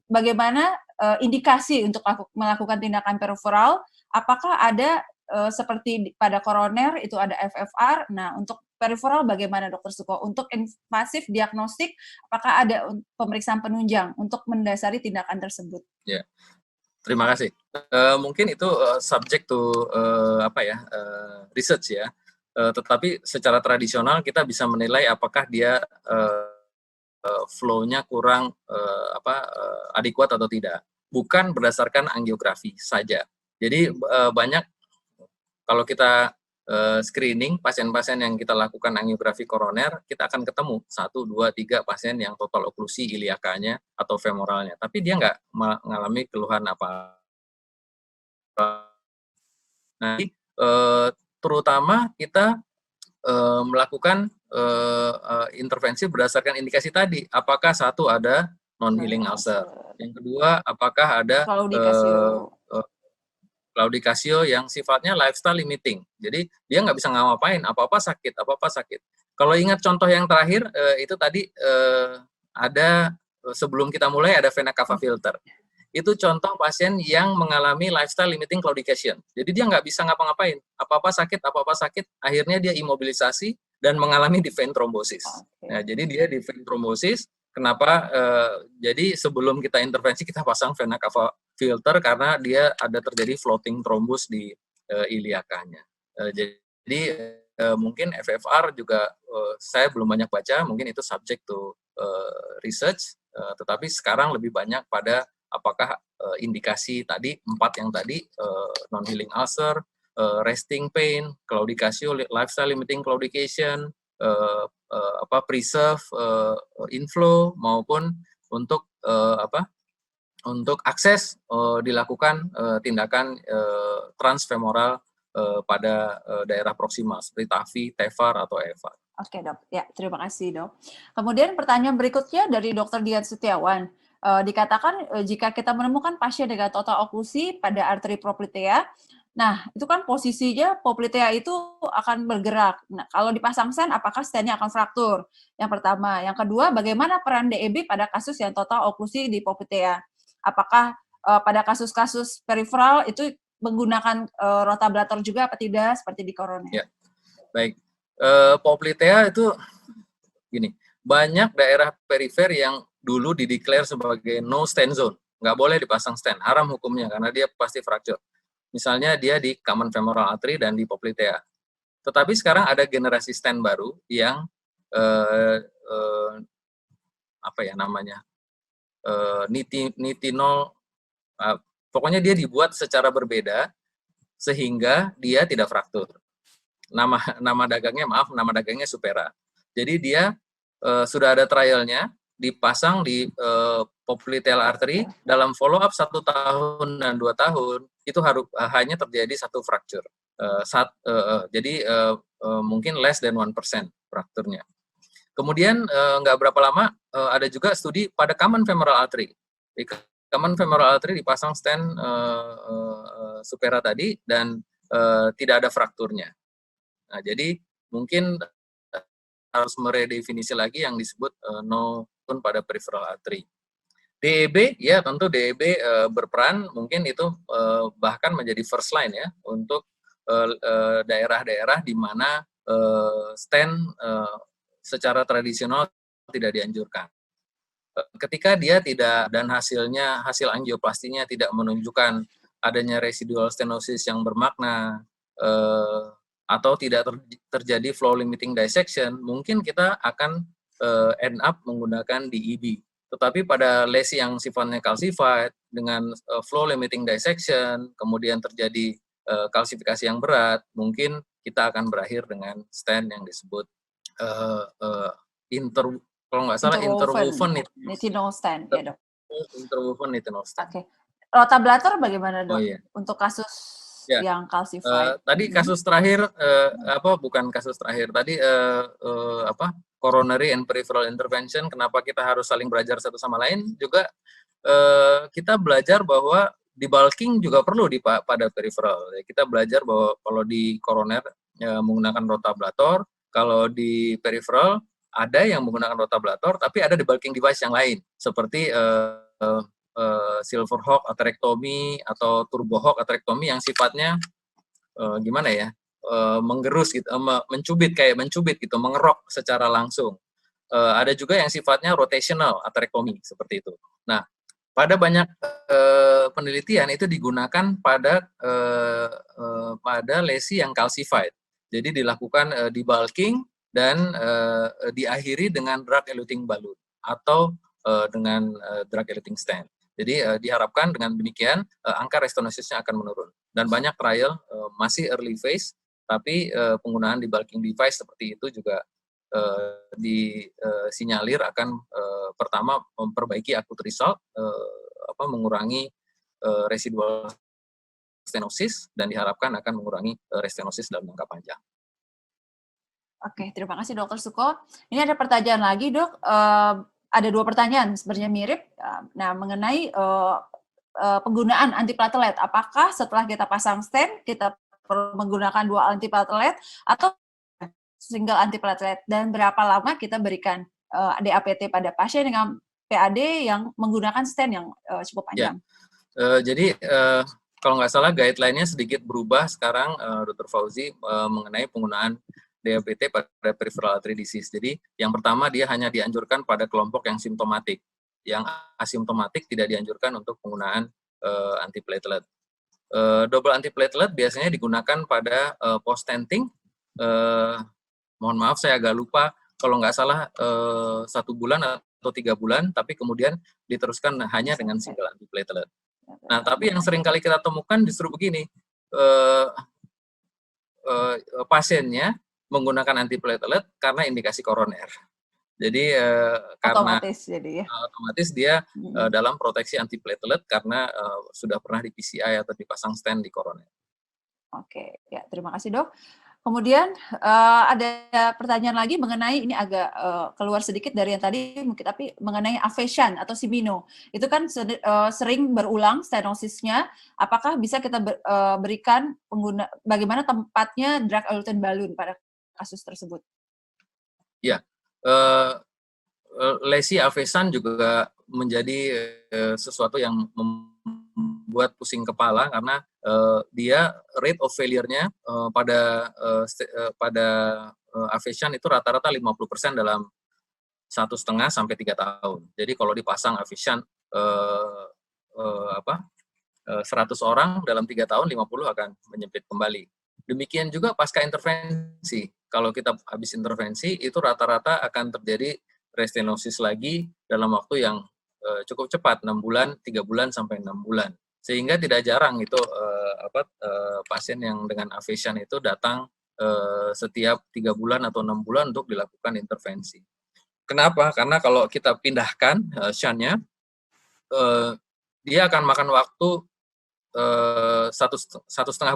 bagaimana indikasi untuk melakukan tindakan periferal, apakah ada seperti pada koroner itu ada FFR. Nah, untuk periferal bagaimana Dr. Suko? Untuk invasif diagnostik, apakah ada pemeriksaan penunjang untuk mendasari tindakan tersebut? Ya, terima kasih. Mungkin itu subject to research ya. Tetapi secara tradisional kita bisa menilai apakah dia flow-nya kurang adekuat atau tidak. Bukan berdasarkan angiografi saja. Jadi banyak, kalau kita screening pasien-pasien yang kita lakukan angiografi koroner, kita akan ketemu 1, 2, 3 pasien yang total oklusi iliakanya atau femoralnya, tapi dia nggak mengalami keluhan apa. Nah, terutama kita melakukan intervensi berdasarkan indikasi tadi. Apakah satu ada non-healing ulcer, yang kedua apakah ada claudicatio yang sifatnya lifestyle limiting. Jadi dia nggak bisa ngapain, apa-apa sakit. Kalau ingat contoh yang terakhir itu tadi ada sebelum kita mulai ada vena cava filter. Itu contoh pasien yang mengalami lifestyle limiting claudication. Jadi dia nggak bisa ngapa-ngapain, apa-apa sakit, akhirnya dia imobilisasi dan mengalami deep vein thrombosis. Nah, jadi dia deep vein thrombosis, kenapa? Jadi sebelum kita intervensi kita pasang vena cava filter karena dia ada terjadi floating thrombus di iliakanya. Jadi mungkin FFR juga saya belum banyak baca, mungkin itu subject to research, tetapi sekarang lebih banyak pada apakah indikasi tadi 4 yang tadi non-healing ulcer, resting pain, claudicatio, lifestyle limiting claudication, preserve inflow maupun untuk untuk akses dilakukan tindakan transfemoral pada daerah proksimal seperti TAVI, TEVAR atau EVAR. Oke dok, ya terima kasih dok. Kemudian pertanyaan berikutnya dari Dr. Dian Setiawan. Dikatakan jika kita menemukan pasien dengan total oklusi pada arteri poplitea, nah itu kan posisinya poplitea itu akan bergerak. Nah kalau dipasang stent, apakah stentnya akan fraktur? Yang pertama. Yang kedua, bagaimana peran DEB pada kasus yang total oklusi di poplitea? Apakah pada kasus-kasus periferal itu menggunakan rotablator juga apa tidak seperti di koroner? Ya, baik. Poplitea itu gini, banyak daerah perifer yang dulu dideklar sebagai no stent zone, nggak boleh dipasang stent, haram hukumnya karena dia pasti fracture. Misalnya dia di common femoral artery dan di poplitea. Tetapi sekarang ada generasi stent baru yang nitinol, pokoknya dia dibuat secara berbeda sehingga dia tidak fraktur. Nama dagangnya Supera. Jadi dia sudah ada trialnya, dipasang di popliteal artery, dalam follow up 1 tahun dan 2 tahun itu hanya terjadi 1 fracture. Jadi mungkin less than 1% frakturnya. Kemudian nggak berapa lama ada juga studi pada common femoral artery. Di common femoral artery dipasang stent Supera tadi dan tidak ada frakturnya. Nah, jadi mungkin harus meredefinisi lagi yang disebut no tone pada peripheral artery. DEB, ya tentu DEB berperan, mungkin itu bahkan menjadi first line ya untuk daerah-daerah di mana stent secara tradisional tidak dianjurkan. Ketika dia tidak dan hasil angioplastinya tidak menunjukkan adanya residual stenosis yang bermakna atau tidak terjadi flow limiting dissection, mungkin kita akan end up menggunakan DEB. Tetapi pada lesi yang sifatnya calcified dengan flow limiting dissection, kemudian terjadi kalsifikasi yang berat, mungkin kita akan berakhir dengan stent yang disebut kalau nggak salah interwoven nitinol stent, ya dok. Interwoven nitinol stent. Oke. Rotablator bagaimana dok? Oh, iya. Untuk kasus ya. Yang calcified. Tadi kasus terakhir bukan kasus terakhir tadi coronary and peripheral intervention, kenapa kita harus saling belajar satu sama lain juga kita belajar bahwa debulking juga perlu pada peripheral. Kita belajar bahwa kalau di koroner menggunakan rotablator, kalau di peripheral ada yang menggunakan rotablator tapi ada debulking device yang lain seperti Silverhawk atherectomy atau Turbohawk atherectomy yang sifatnya menggerus gitu, mencubit gitu, mengerok secara langsung. Ada juga yang sifatnya rotational atherectomy seperti itu. Nah, pada banyak penelitian itu digunakan pada lesi yang calcified. Jadi dilakukan debulking dan diakhiri dengan drug eluting balloon atau dengan drug eluting stent. Jadi diharapkan dengan demikian angka restonosisnya akan menurun. Dan banyak trial masih early phase Tapi penggunaan debulking device seperti itu juga disinyalir akan pertama memperbaiki acute result, mengurangi residual stenosis, dan diharapkan akan mengurangi restenosis dalam jangka panjang. Oke, terima kasih Dokter Suko. Ini ada pertanyaan lagi, Dok. Ada 2 pertanyaan sebenarnya mirip. Nah, mengenai penggunaan antiplatelet, apakah setelah kita pasang stent kita perlu menggunakan 2 antiplatelet atau single antiplatelet, dan berapa lama kita berikan DAPT pada pasien dengan PAD yang menggunakan stent yang cukup panjang? Ya. Jadi kalau nggak salah guideline-nya sedikit berubah sekarang, Dr. Fauzi, mengenai penggunaan DAPT pada peripheral artery disease. Jadi yang pertama dia hanya dianjurkan pada kelompok yang simptomatik. Yang asimptomatik tidak dianjurkan untuk penggunaan antiplatelet. Double antiplatelet biasanya digunakan pada post-stenting. Mohon maaf saya agak lupa, kalau nggak salah 1 bulan atau 3 bulan, tapi kemudian diteruskan hanya dengan single antiplatelet. Nah, tapi yang sering kali kita temukan justru begini, pasiennya menggunakan antiplatelet karena indikasi koroner. Jadi karena otomatis dia dalam proteksi antiplatelet karena sudah pernah di PCI atau dipasang stent di koroner. Oke, ya terima kasih Dok. Kemudian ada pertanyaan lagi mengenai, ini agak keluar sedikit dari yang tadi mungkin, tapi mengenai aphasia atau Simino. Itu kan sering berulang stenosisnya. Apakah bisa kita berikan bagaimana tempatnya drug-eluting balloon pada kasus tersebut? Ya, lesi aphasia juga menjadi sesuatu yang membuat pusing kepala karena dia rate of failure-nya pada aphasia itu rata-rata 50% dalam 1,5 sampai 3 tahun. Jadi kalau dipasang aphasia 100 orang dalam 3 tahun 50 akan menyempit kembali. Demikian juga pasca intervensi. Kalau kita habis intervensi itu rata-rata akan terjadi restenosis lagi dalam waktu yang cukup cepat, 6 bulan, 3 bulan sampai 6 bulan. Sehingga tidak jarang itu pasien yang dengan aphasia itu datang setiap 3 bulan atau 6 bulan untuk dilakukan intervensi. Kenapa? Karena kalau kita pindahkan shunnya, dia akan makan waktu 1,5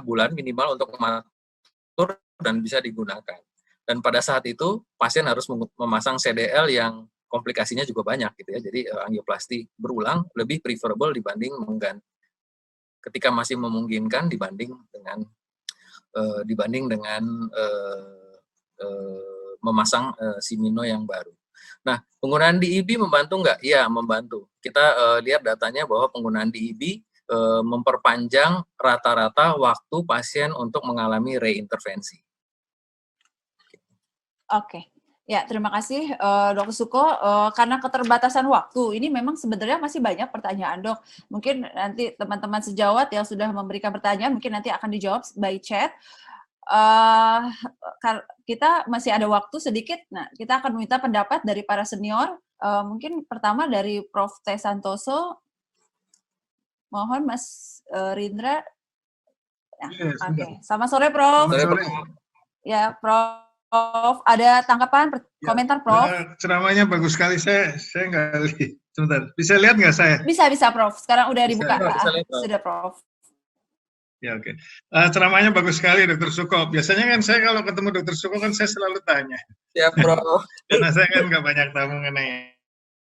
bulan minimal untuk mengatur dan bisa digunakan. Dan pada saat itu pasien harus memasang CDL yang komplikasinya juga banyak gitu ya. Jadi angioplasti berulang lebih preferable dibanding mengganti ketika masih memungkinkan dibanding dengan memasang Simino yang baru. Nah, penggunaan DEB membantu nggak? Iya, membantu. Kita lihat datanya bahwa penggunaan DEB memperpanjang rata-rata waktu pasien untuk mengalami reintervensi. Oke. Ya, terima kasih Dr. Suko. Karena keterbatasan waktu, ini memang sebenarnya masih banyak pertanyaan, Dok. Mungkin nanti teman-teman sejawat yang sudah memberikan pertanyaan, mungkin nanti akan dijawab by chat. Kita masih ada waktu sedikit. Nah, kita akan meminta pendapat dari para senior. Mungkin pertama dari Prof. T. Santoso. Mohon Mas Rindra. Nah, Oke. Selamat sore, Prof. Selamat sore. Ya, Prof. Ada tanggapan, komentar, Prof? Ceramahnya bagus sekali. Saya nggak lihat. Sebentar. Bisa lihat nggak saya? Bisa, Prof. Sekarang udah dibuka. Sudah, Prof. Ya, oke. Ceramahnya bagus sekali, Dr. Suko. Biasanya kan saya kalau ketemu Dr. Suko kan saya selalu tanya. Ya, Prof. Karena saya kan nggak banyak tahu mengenai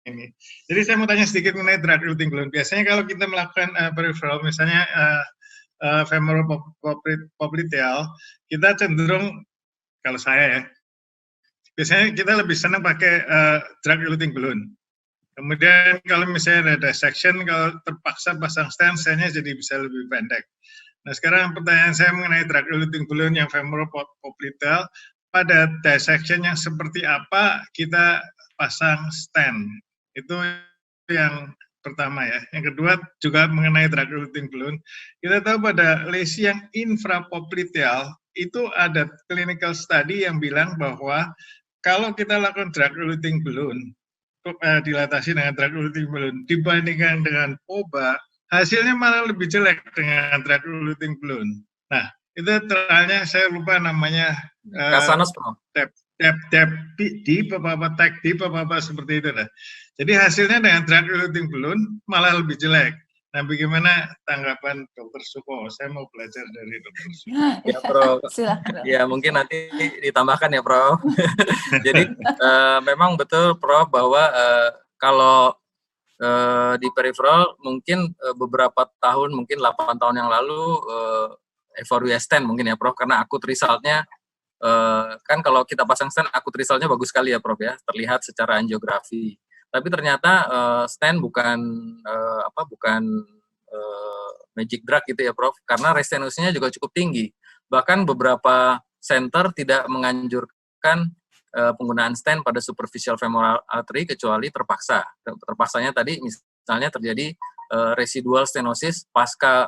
ini. Jadi saya mau tanya sedikit mengenai drug-eluting balloon. Biasanya kalau kita melakukan peripheral, misalnya femoral popliteal, kita cenderung, kalau saya ya, biasanya kita lebih senang pakai drug-eluting balloon. Kemudian kalau misalnya ada dissection, kalau terpaksa pasang stent, stentnya jadi bisa lebih pendek. Nah, sekarang pertanyaan saya mengenai drug-eluting balloon yang femoral popliteal, pada dissection yang seperti apa kita pasang stent? Itu yang pertama ya. Yang kedua juga mengenai drug-eluting balloon. Kita tahu pada lesi yang infrapopliteal itu ada clinical study yang bilang bahwa kalau kita lakukan drug-eluting balloon, dilatasi dengan drug-eluting balloon dibandingkan dengan POBA, hasilnya malah lebih jelek dengan drug-eluting balloon. Nah, itu trialnya saya lupa namanya. Kasanos, Prof. Tap deep apa tag deep apa seperti itu dah. Jadi hasilnya dengan drug eluting balloon malah lebih jelek. Nah, bagaimana tanggapan Dr. Suko? Saya mau belajar dari Dr. Suko. Ya, Prof. Silakan. Ya, mungkin nanti ditambahkan ya, Prof. Jadi memang betul, Prof, bahwa kalau di peripheral mungkin beberapa tahun, mungkin 8 tahun yang lalu evaluasi stent mungkin ya, Prof, karena akut resultnya kan kalau kita pasang stent akut resultnya bagus sekali ya, Prof, ya, terlihat secara angiografi. Tapi ternyata stent bukan magic drug gitu ya, Prof, karena restenosis-nya juga cukup tinggi. Bahkan beberapa center tidak menganjurkan penggunaan stent pada superficial femoral artery kecuali terpaksa. Terpaksanya tadi misalnya terjadi residual stenosis pasca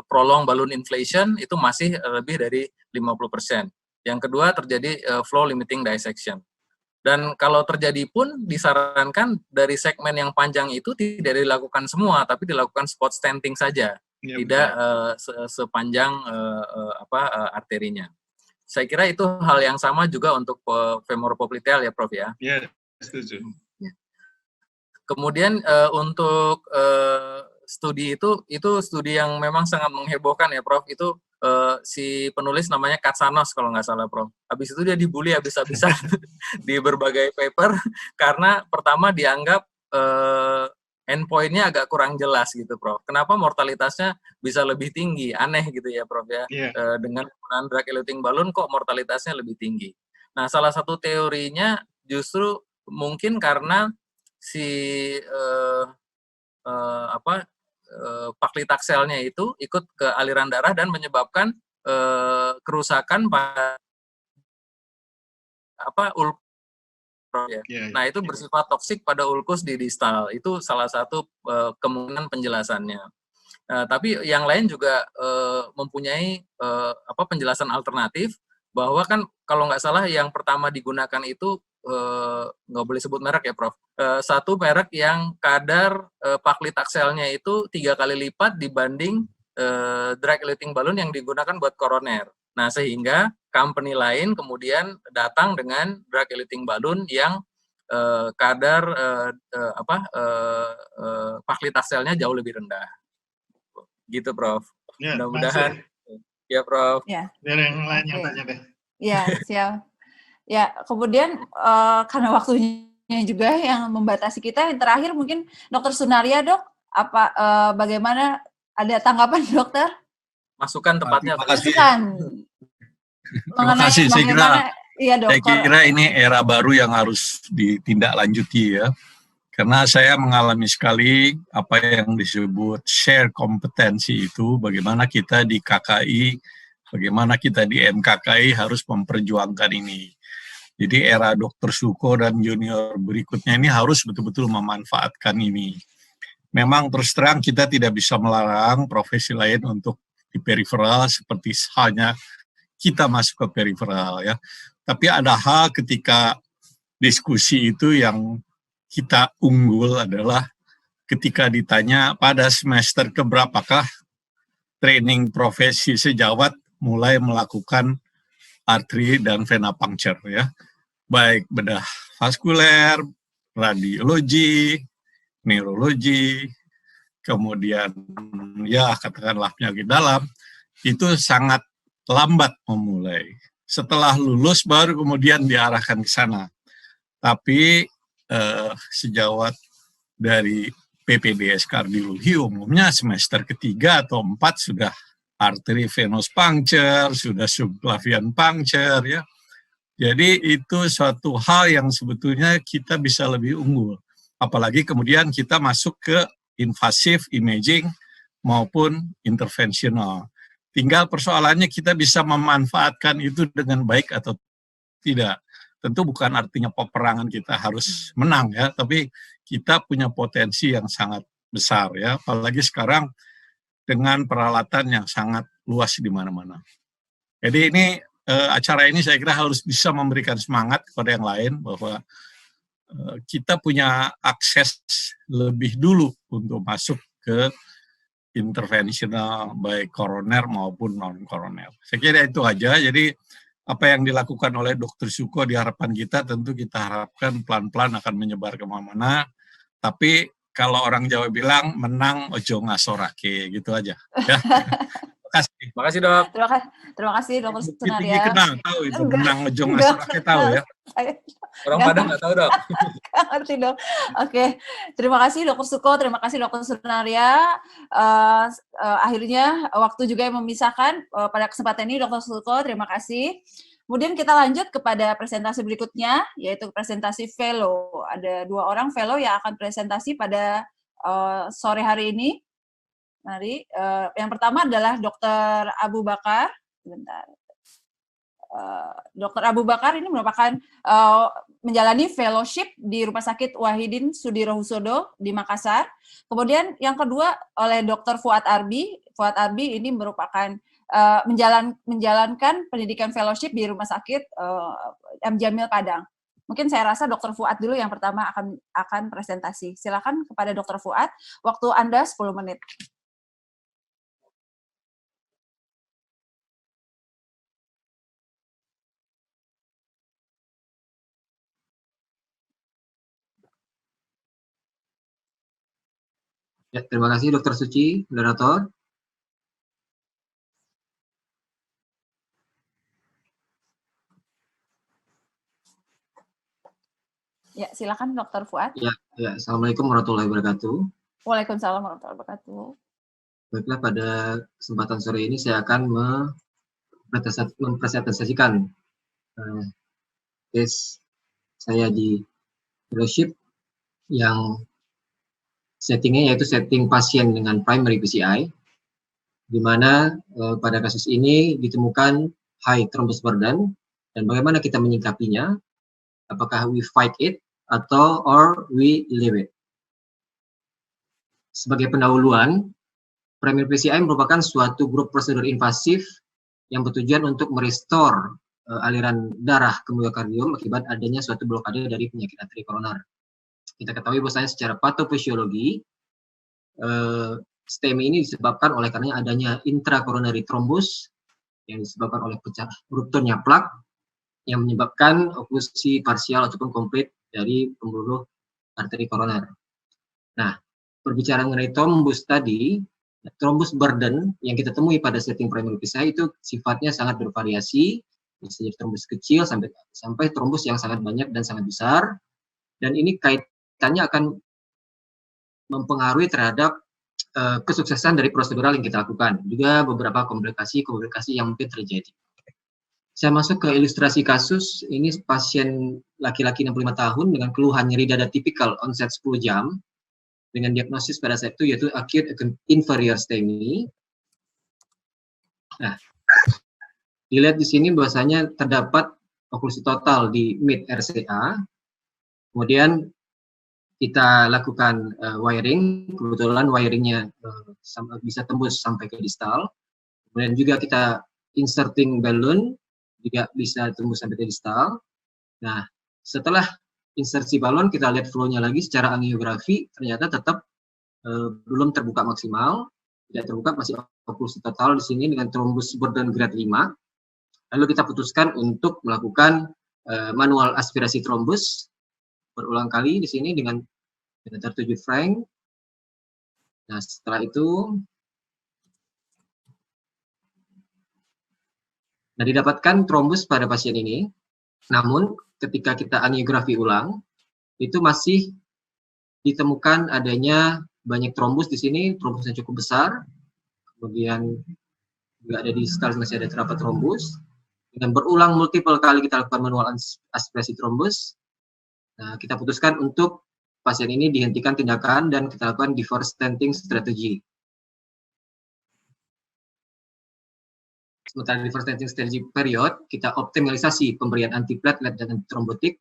prolonged balloon inflation itu masih lebih dari 50%. Yang kedua terjadi flow limiting dissection. Dan kalau terjadi pun disarankan dari segmen yang panjang itu tidak dilakukan semua, tapi dilakukan spot stenting saja, ya, tidak sepanjang arterinya. Saya kira itu hal yang sama juga untuk femoropopliteal ya, Prof, ya. Iya, setuju. Kemudian untuk studi itu studi yang memang sangat menghebohkan ya, Prof. Itu si penulis namanya Katsanos kalau nggak salah, Prof. Habis itu dia dibully habis-habisan di berbagai paper karena pertama dianggap endpoint-nya agak kurang jelas gitu, Prof. Kenapa mortalitasnya bisa lebih tinggi? Aneh gitu ya, Prof, ya. Yeah. Dengan penggunaan drug eluting balloon kok mortalitasnya lebih tinggi. Nah, salah satu teorinya justru mungkin karena si paklitaxelnya itu ikut ke aliran darah dan menyebabkan kerusakan pada ulkus. Ya. Nah, itu bersifat toksik pada ulkus di distal. Itu salah satu kemungkinan penjelasannya. Tapi yang lain juga mempunyai penjelasan alternatif bahwa kan kalau nggak salah yang pertama digunakan itu nggak boleh sebut merek ya, Prof. Satu merek yang kadar paklitaxelnya itu 3 kali lipat dibanding drug eluting balloon yang digunakan buat koroner. Nah, sehingga company lain kemudian datang dengan drug eluting balloon yang kadar paklitaxelnya jauh lebih rendah. Gitu, Prof. Ya, mudah-mudahan. Ya, Prof. Ya. Biar yang lain yang tanya deh. Ya, siap. Ya, kemudian karena waktunya juga yang membatasi kita, yang terakhir mungkin Dr. Sunaria, Dok, bagaimana, ada tanggapan dokter? Masukan tepatnya. Masukan. Terima kasih. Saya kira ini era baru yang harus ditindaklanjuti ya. Karena saya mengalami sekali apa yang disebut share kompetensi itu, bagaimana kita di KKI, bagaimana kita di MKKI harus memperjuangkan ini. Jadi era Dr. Suko dan junior berikutnya ini harus betul-betul memanfaatkan ini. Memang terus terang kita tidak bisa melarang profesi lain untuk di periferal seperti halnya kita masuk ke periferal ya. Tapi ada hal ketika diskusi itu yang kita unggul adalah ketika ditanya pada semester keberapakah training profesi sejawat mulai melakukan arteri dan vena puncture ya. Baik bedah vaskuler, radiologi, neurologi, kemudian ya katakanlah penyakit dalam, itu sangat lambat memulai. Setelah lulus baru kemudian diarahkan ke sana. Tapi sejawat dari PPDS kardiologi umumnya semester ketiga atau 4 sudah arteri venous puncture, sudah subclavian puncture ya. Jadi itu suatu hal yang sebetulnya kita bisa lebih unggul. Apalagi kemudian kita masuk ke invasive imaging maupun intervensional. Tinggal persoalannya kita bisa memanfaatkan itu dengan baik atau tidak. Tentu bukan artinya peperangan kita harus menang ya, tapi kita punya potensi yang sangat besar ya, apalagi sekarang dengan peralatan yang sangat luas di mana-mana. Jadi ini acara ini saya kira harus bisa memberikan semangat kepada yang lain bahwa kita punya akses lebih dulu untuk masuk ke intervensional baik koroner maupun non-koroner. Saya kira itu aja. Jadi apa yang dilakukan oleh Dr. Suko di harapan kita tentu kita harapkan pelan-pelan akan menyebar kemana-mana. Tapi kalau orang Jawa bilang menang ojo ngasorake, gitu aja. Ya. Terima kasih dok. Terima kasih Dr. Sunaria. Tinggi kenal, tahu itu menang ojo ngasorake, tahu ya. Orang Padang nggak tahu dok. Nggak ngerti dok. Oke, terima kasih Dr. Suko, terima kasih Dr. Sunaria. Akhirnya waktu juga yang memisahkan pada kesempatan ini Dr. Suko, terima kasih. Kemudian kita lanjut kepada presentasi berikutnya, yaitu presentasi fellow. Ada 2 orang fellow yang akan presentasi pada sore hari ini. Mari, yang pertama adalah Dr. Abu Bakar. Sebentar. Dr. Abu Bakar ini merupakan menjalani fellowship di Rumah Sakit Wahidin Sudirohusodo di Makassar. Kemudian yang kedua oleh Dr. Fuad Arbi. Fuad Arbi ini merupakan menjalankan pendidikan fellowship di Rumah Sakit M. Jamil Padang. Mungkin saya rasa Dr. Fuad dulu yang pertama akan presentasi. Silakan kepada Dr. Fuad, waktu Anda 10 menit. Ya, terima kasih Dr. Suci, moderator. Ya, silakan Dr. Fuad. Ya, Assalamualaikum warahmatullahi wabarakatuh. Waalaikumsalam warahmatullahi wabarakatuh. Baiklah, pada kesempatan sore ini saya akan mempresentasikan case saya di fellowship yang settingnya yaitu setting pasien dengan primary PCI, di mana pada kasus ini ditemukan high thrombus burden, dan bagaimana kita menyikapinya, apakah we fight it atau we leave it. Sebagai pendahuluan, primary PCI merupakan suatu grup prosedur invasif yang bertujuan untuk merestore aliran darah ke miokardium akibat adanya suatu blokade dari penyakit arteri koroner. Kita ketahui bahwasanya secara patofisiologi, STEMI ini disebabkan oleh karena adanya intracoronary thrombus yang disebabkan oleh pecah rupturnya plak yang menyebabkan oklusi parsial ataupun komplit dari pembuluh arteri koroner. Nah, berbicara mengenai thrombus tadi, thrombus burden yang kita temui pada setting primary PCI itu sifatnya sangat bervariasi, bisa jadi thrombus kecil sampai thrombus yang sangat banyak dan sangat besar, dan ini kaitannya akan mempengaruhi terhadap kesuksesan dari prosedural yang kita lakukan, juga beberapa komplikasi yang mungkin terjadi. Saya masuk ke ilustrasi kasus. Ini pasien laki-laki 65 tahun dengan keluhan nyeri dada tipikal onset 10 jam dengan diagnosis pada saat itu yaitu acute inferior STEMI. Nah, dilihat di sini bahwasanya terdapat oklusi total di mid RCA. Kemudian kita lakukan wiring, kebetulan wiringnya bisa tembus sampai ke distal. Kemudian juga kita inserting balloon, juga bisa tembus sampai ke distal. Nah, setelah insersi balon, kita lihat flow-nya lagi secara angiografi, ternyata tetap belum terbuka maksimal, tidak terbuka, masih oklusi total di sini dengan thrombus burden grade 5. Lalu kita putuskan untuk melakukan manual aspirasi thrombus berulang kali di sini dengan meter 7 frank. Nah, setelah itu didapatkan thrombus pada pasien ini. Namun ketika kita angiografi ulang, itu masih ditemukan adanya banyak thrombus di sini, thrombusnya cukup besar. Kemudian juga ada di distal masih ada terdapat thrombus. Dengan berulang multiple kali kita lakukan manual aspirasi thrombus, nah, kita putuskan untuk pasien ini dihentikan tindakan dan kita lakukan deferred stenting strategi. Sementara deferred stenting strategi period, kita optimalisasi pemberian antiplatelet dan antitrombotik,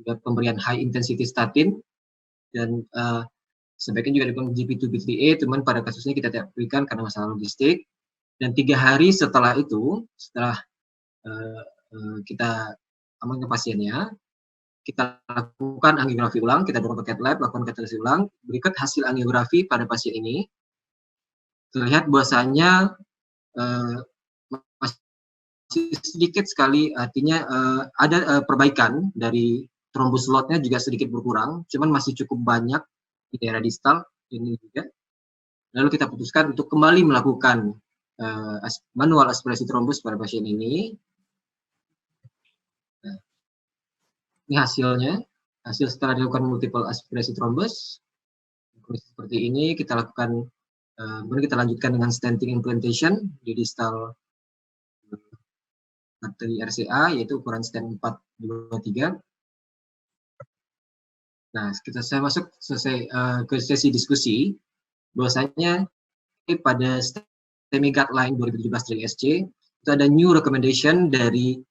juga pemberian high intensity statin, dan sebaiknya juga dilakukan GP2-B3A, teman pada kasusnya kita tidak berikan karena masalah logistik. Dan 3 hari setelah itu, setelah kita amankan pasiennya, kita lakukan angiografi ulang, kita dorong ke cath lab, lakukan kateterisasi ulang. Berikut hasil angiografi pada pasien ini. terlihat bahwasanya masih sedikit sekali, artinya ada perbaikan dari trombus slotnya juga sedikit berkurang, cuman masih cukup banyak di daerah distal ini juga. Lalu kita putuskan untuk kembali melakukan manual aspirasi trombus pada pasien ini. Nah, ini hasilnya, hasil setelah dilakukan multiple aspirasi trombus. Seperti ini kita lakukan, kemudian kita lanjutkan dengan stenting implantation di distal arteri RCA, yaitu ukuran stent 423. Nah, saya masuk ke sesi diskusi, bahwasanya pada STEMI Guideline 2017 dari SC, itu ada new recommendation dari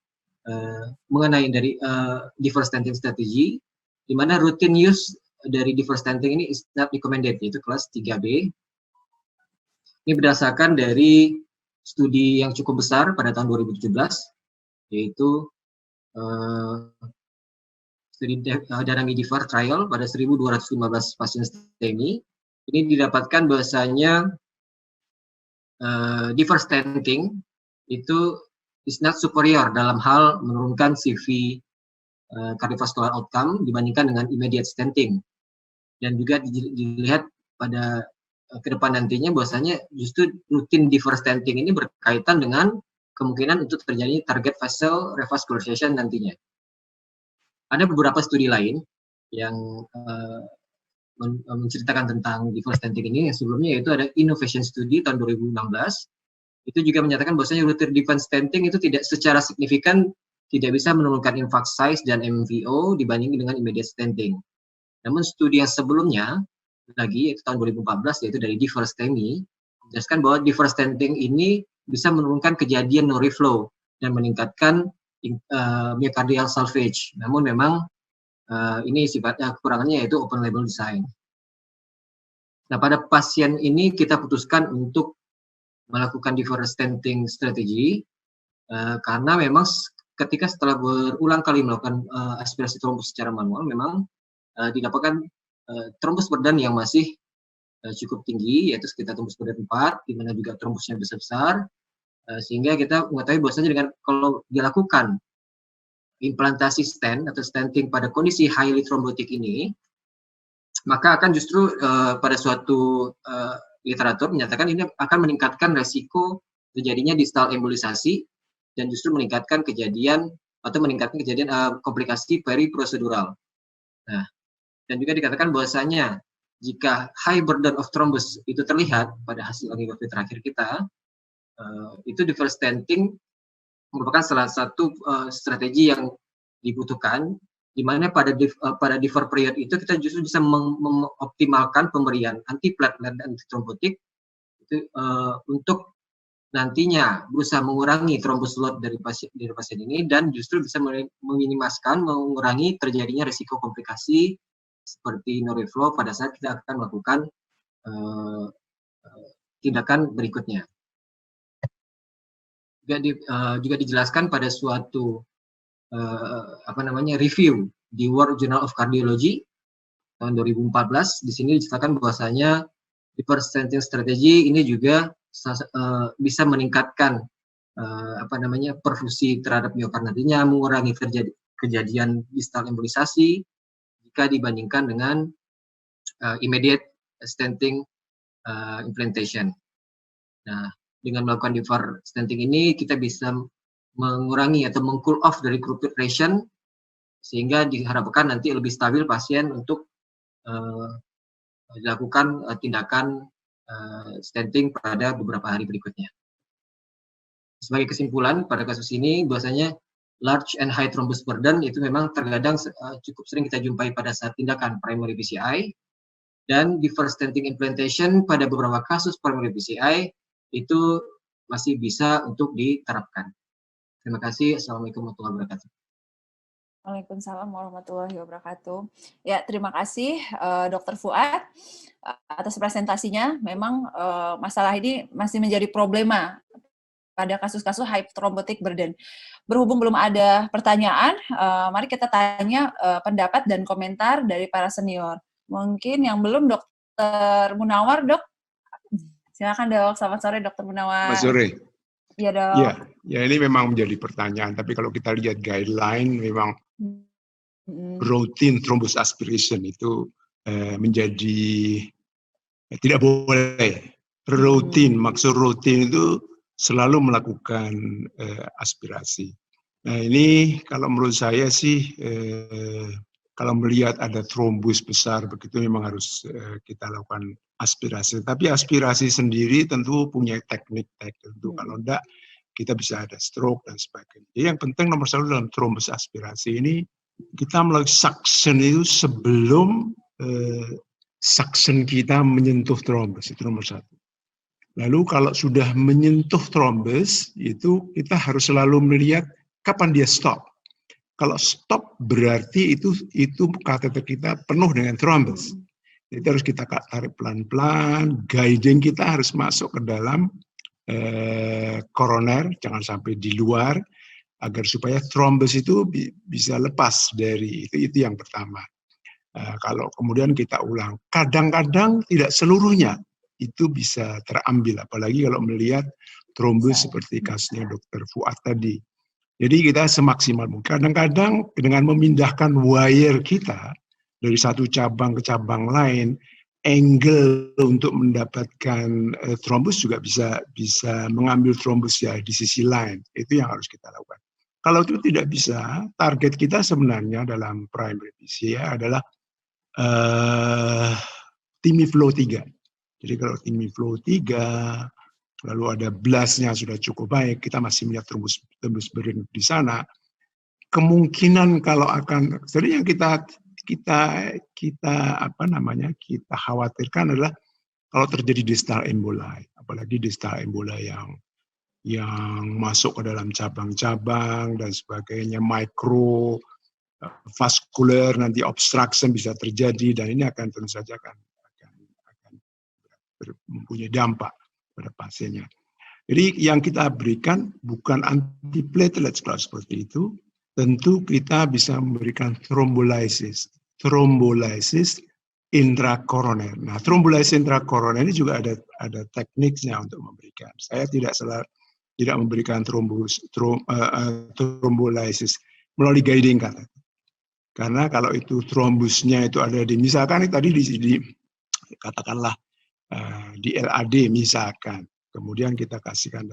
mengenai dari deferred stenting strategy, di mana routine use dari deferred stenting ini is not recommended, yaitu kelas 3B. Ini berdasarkan dari studi yang cukup besar pada tahun 2017, yaitu studi Darami Defer Trial pada 1.215 pasien STEMI. Ini didapatkan bahwasanya deferred stenting itu is not superior dalam hal menurunkan CV cardiovascular outcome dibandingkan dengan immediate stenting. Dan juga dilihat pada ke depan nantinya bahwasanya justru rutin deferred stenting ini berkaitan dengan kemungkinan untuk terjadi target vessel revascularization nantinya. Ada beberapa studi lain yang menceritakan tentang deferred stenting ini yang sebelumnya, yaitu ada innovation study tahun 2016. Itu juga menyatakan bahwasanya routine deferred stenting itu tidak secara signifikan tidak bisa menurunkan infarct size dan MVO dibanding dengan immediate stenting. Namun studi yang sebelumnya lagi, yaitu tahun 2014, yaitu dari deferred STEMI, menjelaskan bahwa deferred stenting ini bisa menurunkan kejadian no reflow dan meningkatkan myocardial salvage. Namun memang ini sifatnya kekurangannya yaitu open label design. Nah, pada pasien ini kita putuskan untuk melakukan deferred stenting strategi karena memang ketika setelah berulang kali melakukan aspirasi trombus secara manual, memang didapatkan trombus burden yang masih cukup tinggi, yaitu sekitar trombus burden 4, di mana juga trombusnya besar-besar, sehingga kita mengetahui bahwasanya dengan kalau dilakukan implantasi stent atau stenting pada kondisi highly thrombotic ini, maka akan justru pada suatu literatur menyatakan ini akan meningkatkan resiko terjadinya distal embolisasi dan justru meningkatkan kejadian komplikasi periprosedural. Nah, dan juga dikatakan bahwasanya jika high burden of thrombus itu terlihat pada hasil angiografi terakhir kita, itu deferred stenting merupakan salah satu strategi yang dibutuhkan, di mana pada defer period itu kita justru bisa mengoptimalkan pemberian antiplatelet dan antitrombotik itu untuk nantinya berusaha mengurangi thrombus load dari pasien ini dan justru bisa mengurangi terjadinya risiko komplikasi seperti no reflow pada saat kita akan melakukan tindakan berikutnya. Juga dijelaskan pada suatu review di World Journal of Cardiology tahun 2014. Di sini diceritakan bahwasanya deferred stenting strategi ini juga bisa meningkatkan perfusi terhadap miokard, nantinya mengurangi kejadian distal embolisasi jika dibandingkan dengan immediate stenting implantation. Nah, dengan melakukan deferred stenting ini kita bisa mengurangi atau meng-cool off dari group filtration sehingga diharapkan nanti lebih stabil pasien untuk dilakukan tindakan stenting pada beberapa hari berikutnya. Sebagai kesimpulan pada kasus ini bahwasanya large and high thrombus burden itu memang terkadang cukup sering kita jumpai pada saat tindakan primary PCI, dan deferred stenting implantation pada beberapa kasus primary PCI itu masih bisa untuk diterapkan. Terima kasih. Assalamualaikum warahmatullahi wabarakatuh. Waalaikumsalam warahmatullahi wabarakatuh. Ya, terima kasih Dr. Fuad atas presentasinya. Memang masalah ini masih menjadi problema pada kasus-kasus high thrombotic burden. Berhubung belum ada pertanyaan, mari kita tanya pendapat dan komentar dari para senior. Mungkin yang belum, Dr. Munawar, Dok? Silakan dok, selamat sore Dr. Munawar. Selamat sore. Iya dok. Ya ini memang menjadi pertanyaan, tapi kalau kita lihat guideline memang routine thrombus aspiration itu menjadi tidak boleh. Rutin, maksud rutin itu selalu melakukan aspirasi. Nah ini kalau menurut saya sih kalau melihat ada trombus besar begitu memang harus kita lakukan aspirasi. Tapi aspirasi sendiri tentu punya teknik tentu. Kalau enggak kita bisa ada stroke dan sebagainya. Jadi yang penting nomor satu dalam trombus aspirasi ini kita melakukan suction itu sebelum suction kita menyentuh trombus, itu nomor satu. Lalu kalau sudah menyentuh trombus itu kita harus selalu melihat kapan dia stop. Kalau stop berarti itu kateter kita penuh dengan trombus. Jadi harus kita tarik pelan-pelan, guiding kita harus masuk ke dalam koroner, jangan sampai di luar, agar supaya trombus itu bisa lepas dari itu yang pertama. Kalau kemudian kita ulang, kadang-kadang tidak seluruhnya itu bisa terambil, apalagi kalau melihat trombus seperti kasusnya Dr. Fuad tadi. Jadi kita semaksimal mungkin. Kadang-kadang dengan memindahkan wire kita dari satu cabang ke cabang lain, angle untuk mendapatkan trombus juga bisa mengambil trombus ya di sisi lain. Itu yang harus kita lakukan. Kalau itu tidak bisa, target kita sebenarnya dalam primary PCI adalah Timiflow 3. Jadi kalau Timiflow 3, lalu ada blastnya sudah cukup baik, kita masih melihat trombus bering di sana. Kemungkinan kalau akan, jadi yang kita khawatirkan adalah kalau terjadi distal emboli, apalagi distal emboli yang masuk ke dalam cabang-cabang dan sebagainya, micro vascular, nanti obstruction bisa terjadi, dan ini akan tentu saja akan mempunyai dampak pada pasiennya. Jadi yang kita berikan bukan antiplatelet kalau seperti itu, tentu kita bisa memberikan thrombolysis intrakoroner. Nah, thrombolysis intrakoroner ini juga ada tekniknya untuk memberikan. Saya tidak memberikan thrombolysis melalui guiding karena kalau itu trombusnya itu ada di, misalkan tadi di katakanlah di LAD misalkan, kemudian kita kasihkan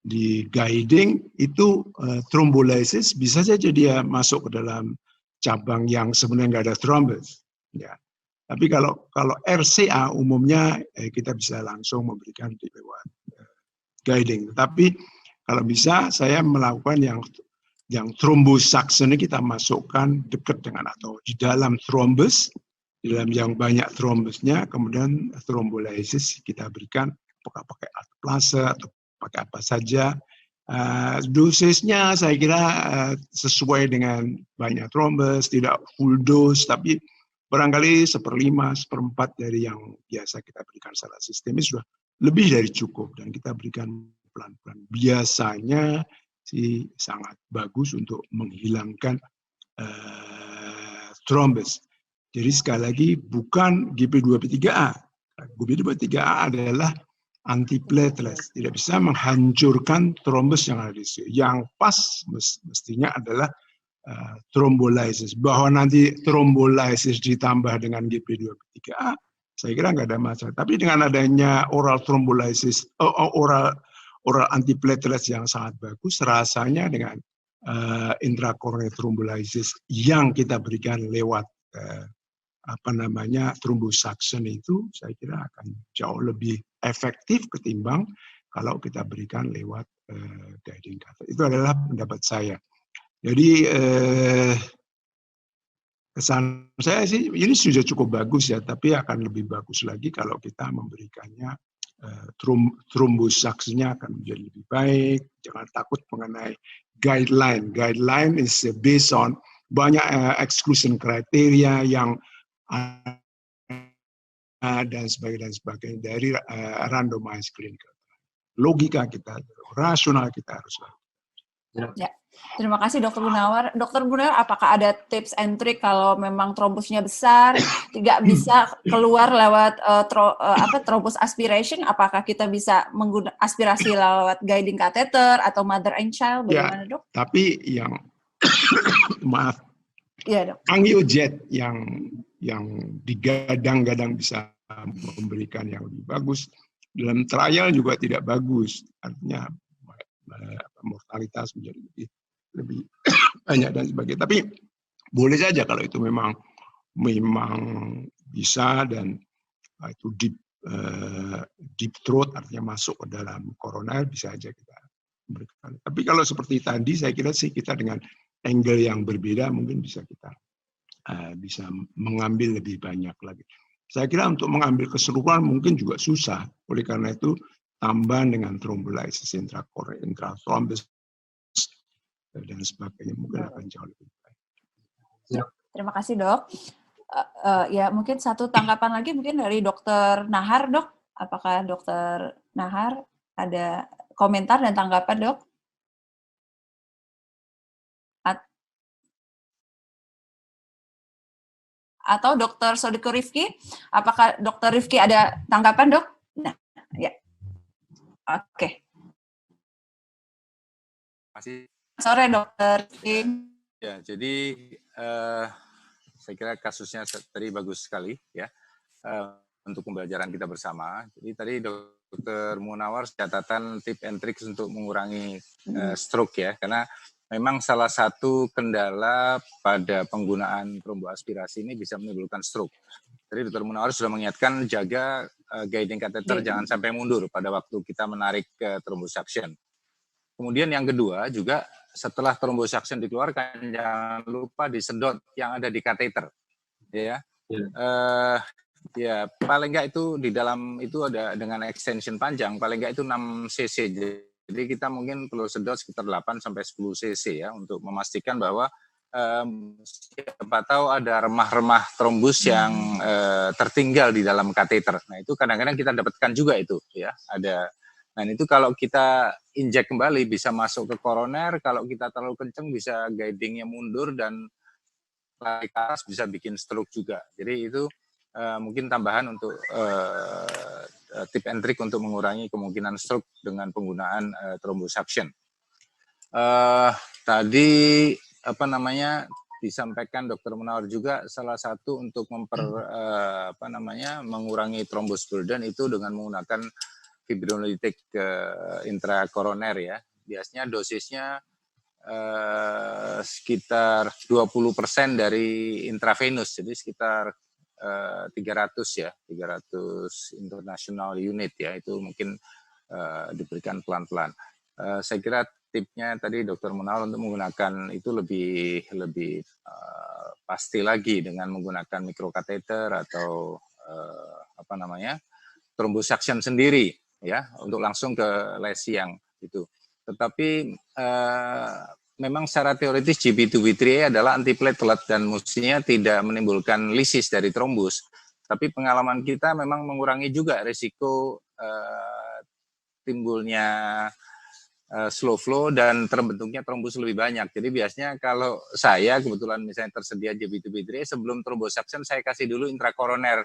di guiding itu thrombolysis bisa saja dia masuk ke dalam cabang yang sebenarnya nggak ada trombus, ya. Tapi kalau RCA umumnya kita bisa langsung memberikan di lewat guiding. Tapi kalau bisa saya melakukan yang thrombus suction ini kita masukkan dekat dengan atau di dalam trombus, di dalam yang banyak trombusnya, kemudian thrombolysis kita berikan apakah pakai alteplase atau pakai apa saja. Dosisnya saya kira sesuai dengan banyak trombus, tidak full dose, tapi barangkali 1/5, 1/4 dari yang biasa kita berikan secara sistemis sudah lebih dari cukup, dan kita berikan pelan-pelan. Biasanya sih sangat bagus untuk menghilangkan trombus. Jadi sekali lagi bukan GP2P3A. GP2P3A adalah antiplatelet, tidak bisa menghancurkan trombus yang ada di situ. Yang pas mestinya adalah thrombolysis. Bahwa nanti thrombolysis ditambah dengan GP2P3A, saya kira nggak ada masalah. Tapi dengan adanya oral thrombolysis, oral antiplatelet yang sangat bagus, rasanya dengan intracoronary thrombolysis yang kita berikan lewat thrombus suction itu, saya kira akan jauh lebih efektif ketimbang kalau kita berikan lewat guiding catheter. Itu adalah pendapat saya. Jadi kesan saya sih ini sudah cukup bagus ya, tapi akan lebih bagus lagi kalau kita memberikannya thrombus suction-nya akan menjadi lebih baik. Jangan takut mengenai guideline. Guideline is based on banyak exclusion kriteria yang dan sebagainya dari randomized clinical. Logika kita, rasional kita harus lakukan. Ya, terima kasih Dokter Munawar. Dokter Munawar, apakah ada tips and trick kalau memang trombusnya besar, tidak bisa keluar lewat thrombus aspiration? Apakah kita bisa menggunakan aspirasi lewat guiding catheter atau mother and child? Bagaimana, Dok? Tapi yang maaf, ya, Dok. Angiojet yang digadang-gadang bisa memberikan yang lebih bagus dalam trial juga tidak bagus, artinya mortalitas menjadi lebih banyak dan sebagainya. Tapi boleh saja kalau itu memang bisa dan itu deep throat, artinya masuk ke dalam koroner, bisa saja kita berikan. Tapi kalau seperti tadi, saya kira sih kita dengan angle yang berbeda mungkin bisa kita bisa mengambil lebih banyak lagi. Saya kira untuk mengambil keseluruhan mungkin juga susah. Oleh karena itu tambah dengan thrombolysis intrathrombus dan sebagainya mungkin akan jauh lebih baik. Terima kasih, Dok. Ya, mungkin satu tanggapan lagi mungkin dari Dokter Nahar, Dok. Apakah Dokter Nahar ada komentar dan tanggapan, Dok? Atau Dokter Sodiko Rifki, apakah Dokter Rifki ada tanggapan, Dok? Nah, ya. Oke. Masih. Sore, Dokter Rifki. Ya, jadi saya kira kasusnya tadi bagus sekali ya untuk pembelajaran kita bersama. Jadi tadi Dokter Munawar catatan tip and tricks untuk mengurangi stroke ya, karena memang salah satu kendala pada penggunaan tromboaspirasi ini bisa menimbulkan stroke. Tadi Dr. Munawar sudah mengingatkan jaga guiding catheter jangan sampai mundur pada waktu kita menarik thrombosuction. Kemudian yang kedua juga setelah thrombosuction dikeluarkan jangan lupa disedot yang ada di kateter. Ya. Ya, paling enggak itu di dalam itu ada dengan extension panjang, paling enggak itu 6 cc. Jadi kita mungkin perlu sedot sekitar 8 sampai 10 cc ya untuk memastikan bahwa siapa tahu ada remah-remah trombus yang tertinggal di dalam kateter. Nah, itu kadang-kadang kita dapatkan juga itu ya, ada. Nah, itu kalau kita injek kembali bisa masuk ke koroner, kalau kita terlalu kenceng bisa guidingnya mundur dan lari ke atas bisa bikin stroke juga. Jadi itu mungkin tambahan untuk tip and trick untuk mengurangi kemungkinan stroke dengan penggunaan thrombosuction. Tadi disampaikan Dr. Munawar juga salah satu untuk mengurangi thrombus burden itu dengan menggunakan fibrinolytik intrakoroner ya. Biasanya dosisnya sekitar 20% dari intravenous, jadi sekitar 300 international unit ya, itu mungkin diberikan pelan-pelan. Saya kira tipnya tadi Dr. Munawar untuk menggunakan itu lebih pasti lagi dengan menggunakan microcatheter atau thrombosuction sendiri ya untuk langsung ke lesi yang itu. Tetapi memang secara teoritis GB2B3A adalah antiplatelet dan mestinya tidak menimbulkan lisis dari trombus. Tapi pengalaman kita memang mengurangi juga risiko timbulnya slow flow dan terbentuknya trombus lebih banyak. Jadi biasanya kalau saya kebetulan misalnya tersedia GB2B3A, sebelum thrombosuction saya kasih dulu intrakoroner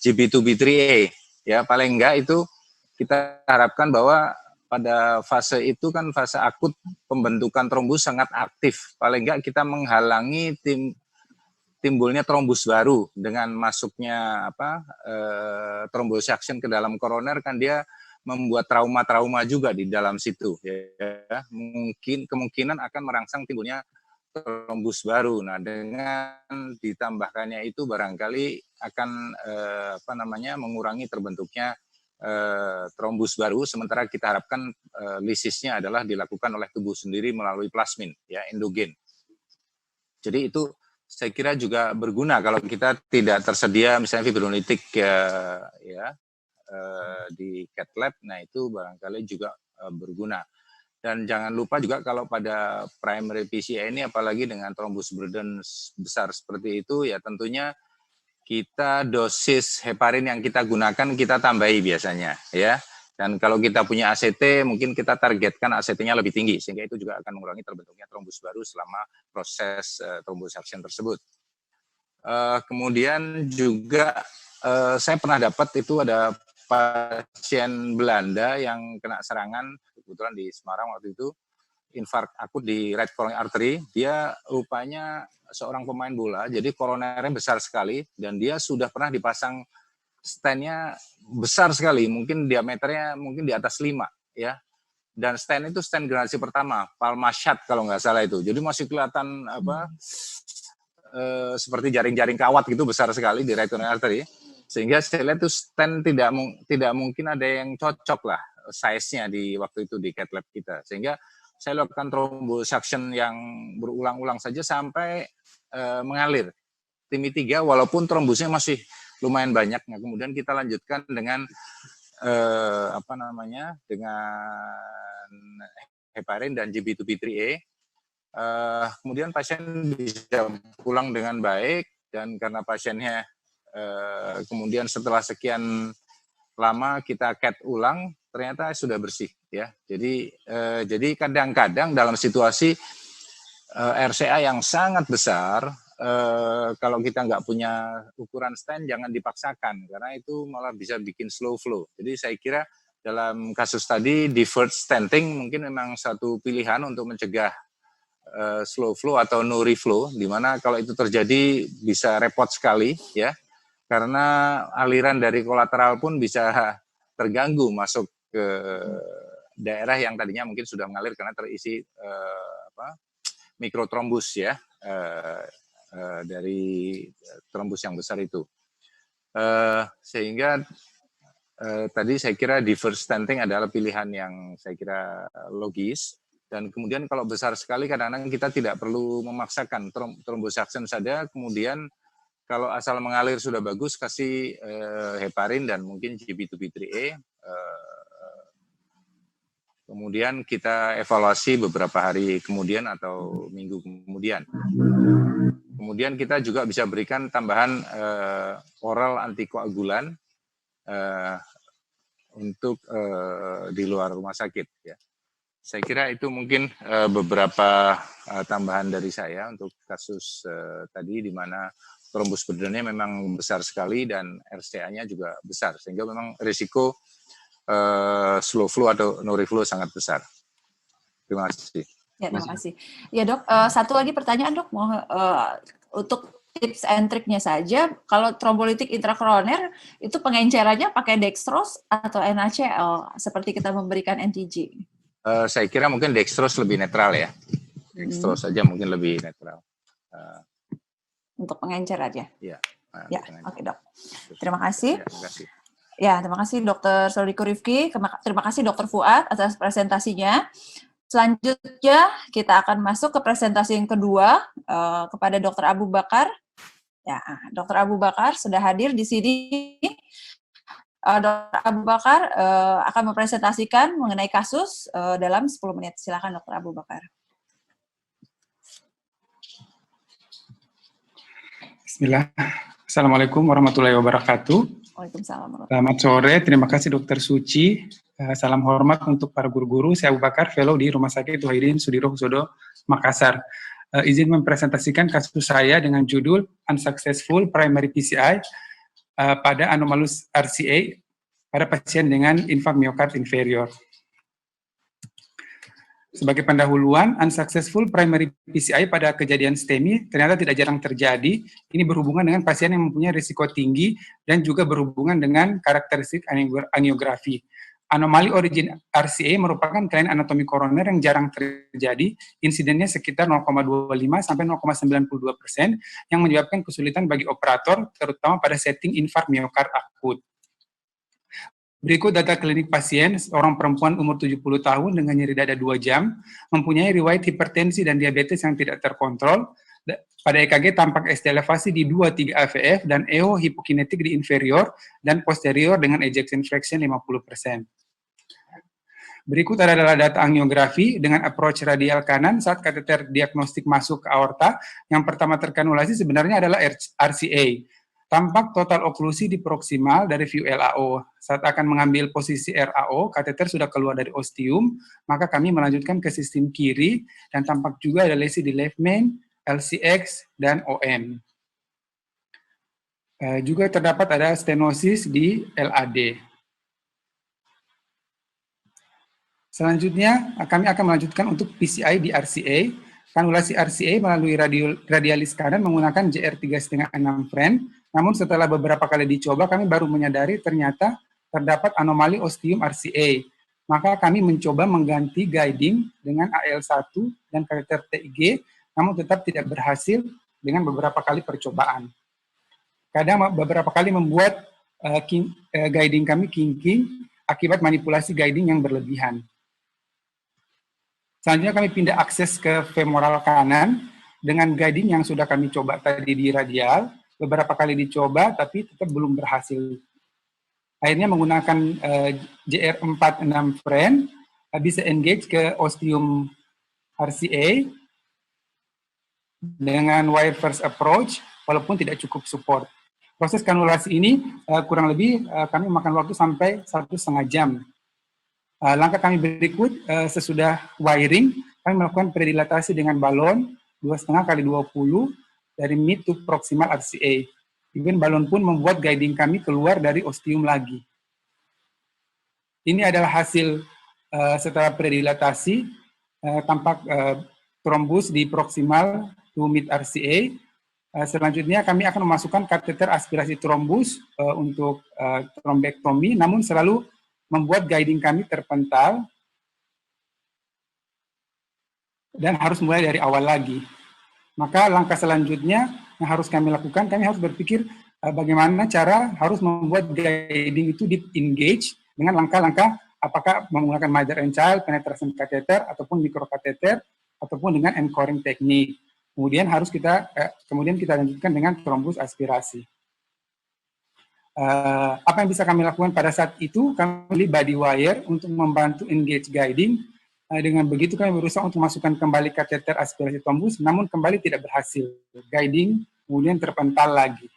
GB2B3A. Ya, paling enggak itu kita harapkan bahwa pada fase itu kan fase akut pembentukan trombus sangat aktif. Paling enggak kita menghalangi timbulnya trombus baru dengan masuknya thrombosuction ke dalam koroner, kan dia membuat trauma-trauma juga di dalam situ ya. Kemungkinan akan merangsang timbulnya trombus baru. Nah, dengan ditambahkannya itu barangkali akan mengurangi terbentuknya trombus baru, sementara kita harapkan lisisnya adalah dilakukan oleh tubuh sendiri melalui plasmin ya, endogen. Jadi itu saya kira juga berguna kalau kita tidak tersedia misalnya fibrinolytik di cath lab. Nah, itu barangkali juga berguna. Dan jangan lupa juga kalau pada primary PCI ini apalagi dengan trombus burden besar seperti itu ya, tentunya kita dosis heparin yang kita gunakan kita tambahi biasanya ya. Dan kalau kita punya ACT, mungkin kita targetkan ACT-nya lebih tinggi, sehingga itu juga akan mengurangi terbentuknya trombus baru selama proses thrombosuction tersebut. Kemudian juga saya pernah dapat itu ada pasien Belanda yang kena serangan, kebetulan di Semarang waktu itu, infark akut di right coronary artery. Dia rupanya seorang pemain bola, jadi koronernya besar sekali, dan dia sudah pernah dipasang stand-nya besar sekali, mungkin diameternya mungkin di atas 5 ya. Dan stand itu stand generasi pertama, Palmashat kalau nggak salah itu. Jadi masih kelihatan seperti jaring-jaring kawat gitu, besar sekali di right coronary artery. Sehingga saya lihat itu stand tidak mungkin ada yang cocok lah size-nya di waktu itu di cath lab kita. Sehingga saya lakukan thrombosuction yang berulang-ulang saja sampai mengalir. TIMI 3 walaupun trombusnya masih lumayan banyak. Nah, kemudian kita lanjutkan dengan dengan heparin dan GB2B3A. Kemudian pasien bisa pulang dengan baik, dan karena pasiennya kemudian setelah sekian lama kita CAT ulang, ternyata sudah bersih ya. Jadi kadang-kadang dalam situasi RCA yang sangat besar, kalau kita nggak punya ukuran stand, jangan dipaksakan, karena itu malah bisa bikin slow flow. Jadi saya kira dalam kasus tadi, deferred stenting mungkin memang satu pilihan untuk mencegah slow flow atau no reflow, di mana kalau itu terjadi bisa repot sekali ya, karena aliran dari kolateral pun bisa terganggu masuk ke daerah yang tadinya mungkin sudah mengalir karena terisi mikrotrombus ya, dari trombus yang besar itu. Sehingga tadi saya kira deferred stenting adalah pilihan yang saya kira logis. Dan kemudian kalau besar sekali kadang-kadang kita tidak perlu memaksakan thrombosuction saja, kemudian kalau asal mengalir sudah bagus, kasih heparin dan mungkin GB2B3A. Kemudian kita evaluasi beberapa hari kemudian atau minggu kemudian. Kemudian kita juga bisa berikan tambahan oral antikoagulan untuk di luar rumah sakit. Ya. Saya kira itu mungkin beberapa tambahan dari saya untuk kasus tadi, di mana trombus burdennya memang besar sekali dan RCA-nya juga besar, sehingga memang risiko slow flow atau no reflow sangat besar. Terima kasih. Ya, terima kasih. Ya dok, satu lagi pertanyaan dok, mau untuk tips and triknya saja, kalau trombolitik intrakoroner itu pengencerannya pakai dextrose atau NaCl seperti kita memberikan NTG? Saya kira mungkin dextrose lebih netral ya. Dextrose saja mungkin lebih netral. Untuk pengencer aja? Ya. Ya, oke dok. Terima kasih. Ya, terima kasih. Ya, terima kasih Dr. Sodiko Rifki. Terima kasih Dr. Fuad atas presentasinya. Selanjutnya kita akan masuk ke presentasi yang kedua kepada Dr. Abu Bakar. Ya, Dr. Abu Bakar sudah hadir di sini. Dr. Abu Bakar akan mempresentasikan mengenai kasus dalam 10 menit. Silakan Dr. Abu Bakar. Bismillah. Assalamualaikum warahmatullahi wabarakatuh. Waalaikumsalam. Selamat sore, terima kasih Dr. Suci. Salam hormat untuk para guru-guru. Saya Abu Bakar, fellow di Rumah Sakit Wahidin Sudirohusodo, Makassar. Izin mempresentasikan kasus saya dengan judul Unsuccessful Primary PCI pada anomalous RCA pada pasien dengan infark miokard inferior. Sebagai pendahuluan, unsuccessful primary PCI pada kejadian STEMI ternyata tidak jarang terjadi. Ini berhubungan dengan pasien yang mempunyai risiko tinggi dan juga berhubungan dengan karakteristik angiografi. Anomali origin RCA merupakan kelainan anatomi koroner yang jarang terjadi, insidennya sekitar 0,25 sampai 0,92%, yang menyebabkan kesulitan bagi operator, terutama pada setting infark miokard akut. Berikut data klinik pasien, seorang perempuan umur 70 tahun dengan nyeri dada 2 jam, mempunyai riwayat hipertensi dan diabetes yang tidak terkontrol. Pada EKG tampak ST elevasi di 2-3 AVF dan EO hipokinetik di inferior dan posterior dengan ejection fraction 50%. Berikut adalah data angiografi dengan approach radial kanan saat kateter diagnostik masuk ke aorta. Yang pertama terkanulasi sebenarnya adalah RCA. Tampak total oklusi di proksimal dari view LAO. Saat akan mengambil posisi RAO, kateter sudah keluar dari ostium, maka kami melanjutkan ke sistem kiri, dan tampak juga ada lesi di left main, LCX, dan OM. Juga terdapat ada stenosis di LAD. Selanjutnya, kami akan melanjutkan untuk PCI di RCA. Kanulasi RCA melalui radialis kanan menggunakan JR 3,5 Fren. Namun setelah beberapa kali dicoba, kami baru menyadari ternyata terdapat anomali ostium RCA. Maka kami mencoba mengganti guiding dengan AL1 dan kateter TIG, namun tetap tidak berhasil dengan beberapa kali percobaan. Kadang beberapa kali membuat guiding kami kinking akibat manipulasi guiding yang berlebihan. Selanjutnya kami pindah akses ke femoral kanan dengan guiding yang sudah kami coba tadi di radial. Beberapa kali dicoba, tapi tetap belum berhasil. Akhirnya menggunakan JR46 Fren, bisa engage ke ostium RCA dengan wire first approach, walaupun tidak cukup support. Proses kanulasi ini kurang lebih kami makan waktu sampai 1,5 jam. Langkah kami berikut, sesudah wiring, kami melakukan predilatasi dengan balon 2,5x20 dari mid to proximal RCA. Even balon pun membuat guiding kami keluar dari ostium lagi. Ini adalah hasil setelah predilatasi, tampak trombus di proximal to mid RCA. Selanjutnya kami akan memasukkan kateter aspirasi trombus untuk trombektomi, namun selalu membuat guiding kami terpental dan harus mulai dari awal lagi. Maka langkah selanjutnya yang harus kami lakukan, kami harus berpikir bagaimana cara harus membuat guiding itu deep engage dengan langkah-langkah apakah menggunakan mother and child, penetration catheter, ataupun microcatheter, ataupun dengan anchoring teknik. Kemudian kita lanjutkan dengan trombus aspirasi. Apa yang bisa kami lakukan pada saat itu? Kami beli body wire untuk membantu engage guiding. Dengan begitu kami berusaha untuk masukkan kembali kateter aspirasi trombus, namun kembali tidak berhasil. Guiding kemudian terpental lagi.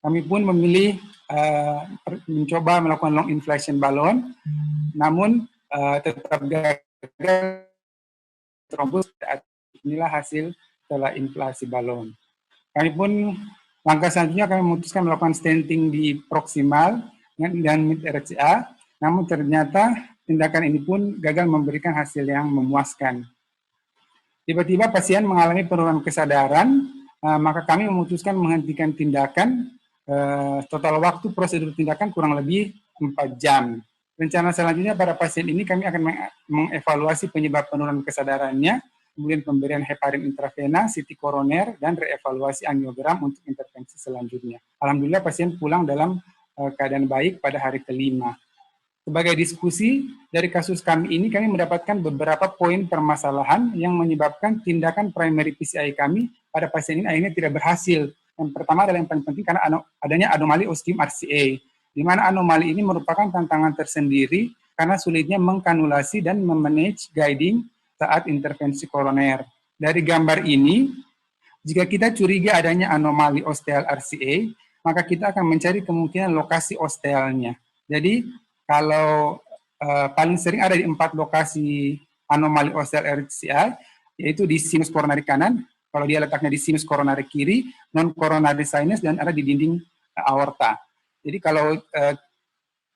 Kami pun memilih mencoba melakukan long inflation balon, namun tetap gagal trombus. Inilah hasil setelah inflasi balon. Kami pun langkah selanjutnya kami memutuskan melakukan stenting di proksimal dan mid RCA, namun ternyata tindakan ini pun gagal memberikan hasil yang memuaskan. Tiba-tiba pasien mengalami penurunan kesadaran, maka kami memutuskan menghentikan tindakan. Total waktu prosedur tindakan kurang lebih 4 jam. Rencana selanjutnya pada pasien ini kami akan mengevaluasi penyebab penurunan kesadarannya, kemudian pemberian heparin intravena, CT koroner, dan reevaluasi angiogram untuk intervensi selanjutnya. Alhamdulillah pasien pulang dalam keadaan baik pada hari kelima. Sebagai diskusi dari kasus kami ini, kami mendapatkan beberapa poin permasalahan yang menyebabkan tindakan primary PCI kami pada pasien ini akhirnya tidak berhasil. Yang pertama adalah yang paling penting karena adanya anomali ostium RCA, di mana anomali ini merupakan tantangan tersendiri karena sulitnya mengkanulasi dan memanage guiding saat intervensi koroner. Dari gambar ini, jika kita curiga adanya anomali osteal RCA, maka kita akan mencari kemungkinan lokasi ostealnya. Jadi, kalau paling sering ada di 4 lokasi anomali osteal RCA, yaitu di sinus koronari kanan, kalau dia letaknya di sinus koronari kiri, non-koronari sinus, dan ada di dinding aorta. Jadi kalau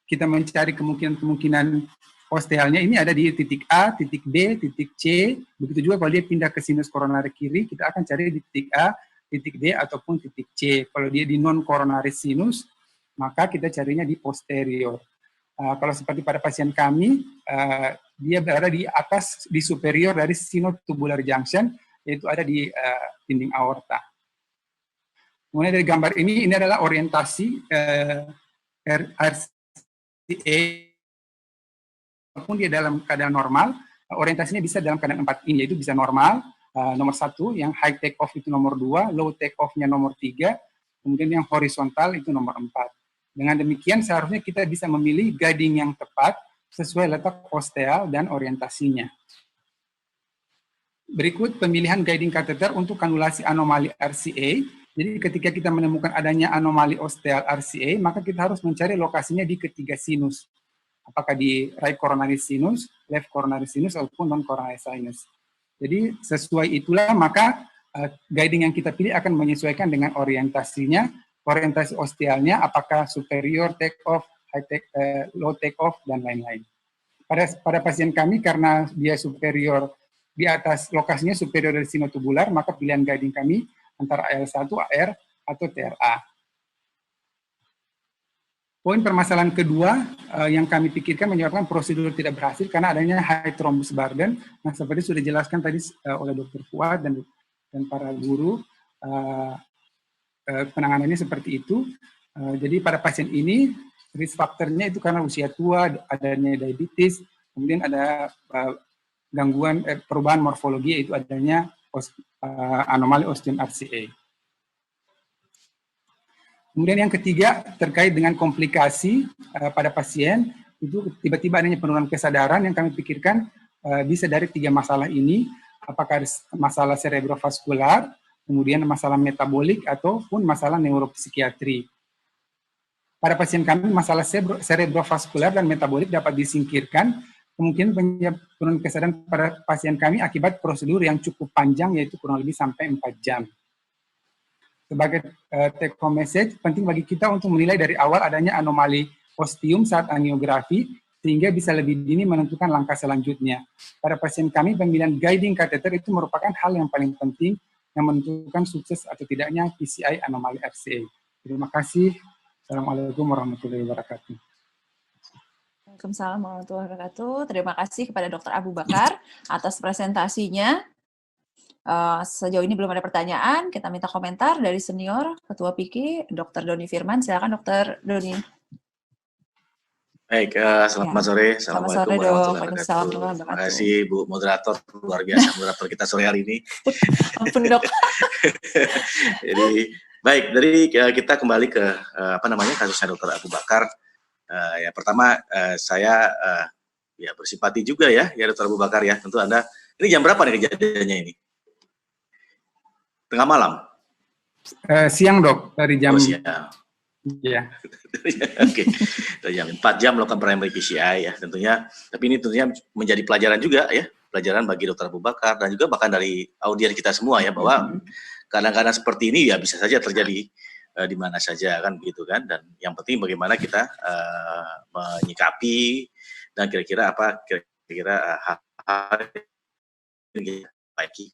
kita mencari kemungkinan ostealnya, ini ada di titik A, titik B, titik C, begitu juga kalau dia pindah ke sinus koronari kiri, kita akan cari di titik A, titik D, ataupun titik C. Kalau dia di non-koronari sinus, maka kita carinya di posterior. Kalau seperti pada pasien kami, dia berada di atas, di superior dari sinotubular junction, yaitu ada di dinding aorta. Kemudian dari gambar ini adalah orientasi RCA, walaupun dia dalam keadaan normal, orientasinya bisa dalam keadaan 4 ini, yaitu bisa normal, nomor 1, yang high take off itu nomor 2, low take off-nya nomor 3, kemudian yang horizontal itu nomor 4. Dengan demikian seharusnya kita bisa memilih guiding yang tepat sesuai letak osteal dan orientasinya. Berikut pemilihan guiding kateter untuk kanulasi anomali RCA, Jadi ketika kita menemukan adanya anomali osteal RCA, maka kita harus mencari lokasinya di ketiga sinus. Apakah di right coronary sinus, left coronary sinus, ataupun non-coronary sinus. Jadi sesuai itulah maka guiding yang kita pilih akan menyesuaikan dengan orientasinya, orientasi ostealnya, apakah superior take off, low take off, dan lain-lain. Pada pasien kami karena dia superior di atas lokasinya superior dari sinotubular, maka pilihan guiding kami antara AL1, AR, atau TRA. Poin permasalahan kedua yang kami pikirkan menyebabkan prosedur tidak berhasil karena adanya high thrombus burden. Nah, seperti sudah dijelaskan tadi oleh Dr. Fuad dan para guru, penanganannya seperti itu. Jadi pada pasien ini risk faktornya itu karena usia tua, adanya diabetes, kemudian ada gangguan perubahan morfologi, yaitu adanya anomali osteum RCA. Kemudian yang ketiga terkait dengan komplikasi pada pasien, itu tiba-tiba adanya penurunan kesadaran yang kami pikirkan bisa dari 3 masalah ini, apakah masalah cerebrovaskular, kemudian masalah metabolik, ataupun masalah neuropsikiatri. Pada pasien kami, masalah cerebrovaskular dan metabolik dapat disingkirkan, kemungkinan penurunan kesadaran pada pasien kami akibat prosedur yang cukup panjang, yaitu kurang lebih sampai 4 jam. Sebagai take home message, penting bagi kita untuk menilai dari awal adanya anomali ostium saat angiografi, sehingga bisa lebih dini menentukan langkah selanjutnya. Pada pasien kami, pemilihan guiding catheter itu merupakan hal yang paling penting yang menentukan sukses atau tidaknya PCI anomali RCA. Terima kasih. Assalamualaikum warahmatullahi wabarakatuh. Waalaikumsalam warahmatullahi wabarakatuh. Terima kasih kepada Dr. Abu Bakar atas presentasinya. Sejauh ini belum ada pertanyaan, kita minta komentar dari senior Ketua PIKI, Dr. Doni Firman. Silakan Dr. Doni. Baik, selamat sore. Assalamualaikum warahmatullahi wabarakatuh. Terima kasih Bu Moderator, luar biasa moderator kita sore hari ini. Ampun Dok. Jadi baik, dari kita kembali ke kasusnya Dr. Abu Bakar. Ya pertama saya ya bersimpati juga ya Dr. Abu Bakar ya. Tentu Anda ini jam berapa nih kejadiannya ini? Tengah malam? Siang Dok, dari jam... Oh, siang. Ya. Oke, jam 4 jam melakukan primary PCI ya tentunya. Tapi ini tentunya menjadi pelajaran juga ya, pelajaran bagi Dr. Abu Bakar dan juga bahkan dari audiens kita semua ya, bahwa kadang-kadang seperti ini ya bisa saja terjadi di mana saja kan gitu kan. Dan yang penting bagaimana kita menyikapi dan kira-kira apa kira-kira hal-hal yang baik.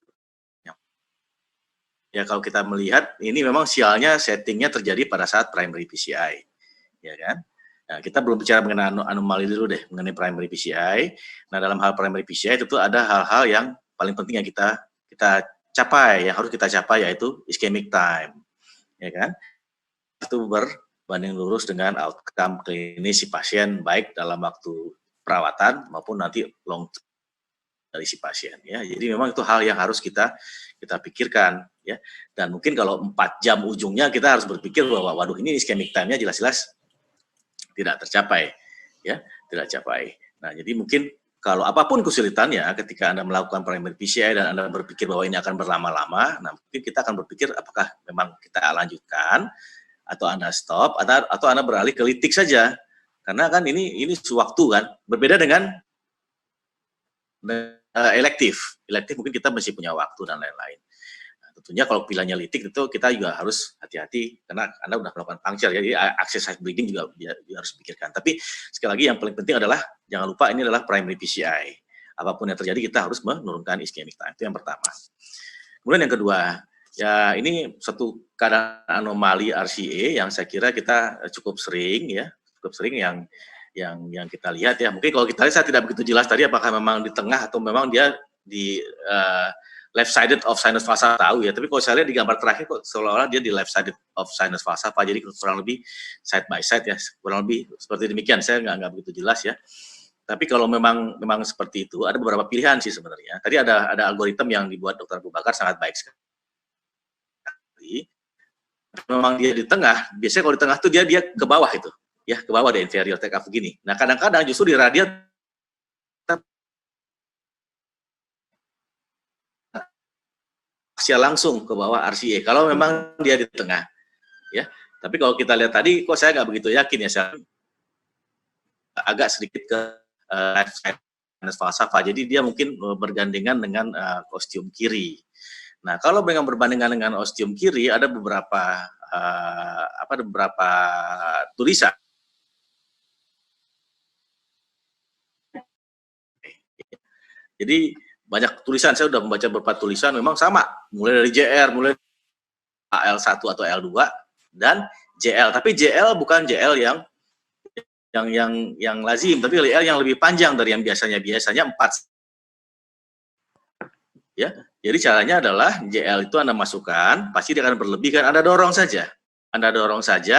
Ya kalau kita melihat ini memang sialnya settingnya terjadi pada saat primary PCI, ya kan? Nah, kita belum bicara mengenai anomali dulu deh, mengenai primary PCI. Nah dalam hal primary PCI itu ada hal-hal yang paling penting yang kita capai, yang harus kita capai, yaitu ischemic time, ya kan? Itu berbanding lurus dengan outcome klinis si pasien, baik dalam waktu perawatan maupun nanti long dari si pasien ya. Jadi memang itu hal yang harus kita pikirkan ya. Dan mungkin kalau 4 jam ujungnya kita harus berpikir bahwa waduh ini ischemic time-nya jelas-jelas tidak tercapai ya, tidak capai. Nah, jadi mungkin kalau apapun kesulitannya ketika Anda melakukan primary PCI dan Anda berpikir bahwa ini akan berlama-lama, nah mungkin kita akan berpikir apakah memang kita lanjutkan atau Anda stop atau Anda beralih ke litik saja. Karena kan ini sewaktu kan, berbeda dengan elektif mungkin kita masih punya waktu dan lain-lain. Nah, tentunya kalau pilihannya litik itu kita juga harus hati-hati karena Anda sudah melakukan puncture, jadi access site bleeding juga harus dipikirkan. Tapi sekali lagi yang paling penting adalah jangan lupa ini adalah primary PCI. Apapun yang terjadi kita harus menurunkan ischemic time, itu yang pertama. Kemudian yang kedua, ya ini satu keadaan anomali RCA yang saya kira kita cukup sering yang kita lihat ya. Mungkin kalau kita lihat saya tidak begitu jelas tadi apakah memang di tengah atau memang dia di left sided of sinus falsa, tahu ya. Tapi kalau saya lihat di gambar terakhir kok seolah-olah dia di left sided of sinus falsa, jadi kurang lebih side by side ya, kurang lebih seperti demikian. Saya nggak begitu jelas ya. Tapi kalau memang seperti itu, ada beberapa pilihan sih sebenarnya. Tadi ada algoritma yang dibuat Dr. Abu Bakar sangat baik sekali. Memang dia di tengah, biasanya kalau di tengah tuh dia ke bawah itu. Ya, ke bawah ada inferior take off begini. Nah, kadang-kadang justru di radial parsial langsung ke bawah RCA kalau memang dia di tengah, ya. Tapi kalau kita lihat tadi, kok saya nggak begitu yakin ya, saya agak sedikit ke left side falsafah. Jadi dia mungkin bergandengan dengan ostium kiri. Nah, kalau dengan berbandingan dengan ostium kiri, ada beberapa beberapa tulisan. Jadi banyak tulisan, saya sudah membaca beberapa tulisan, memang sama, mulai dari JR, mulai AL1 atau L2 dan JL. Tapi JL bukan JL yang lazim, tapi JL yang lebih panjang dari yang biasanya 4. Ya, jadi caranya adalah JL itu Anda masukkan, pasti dia akan berlebih kan, Anda dorong saja,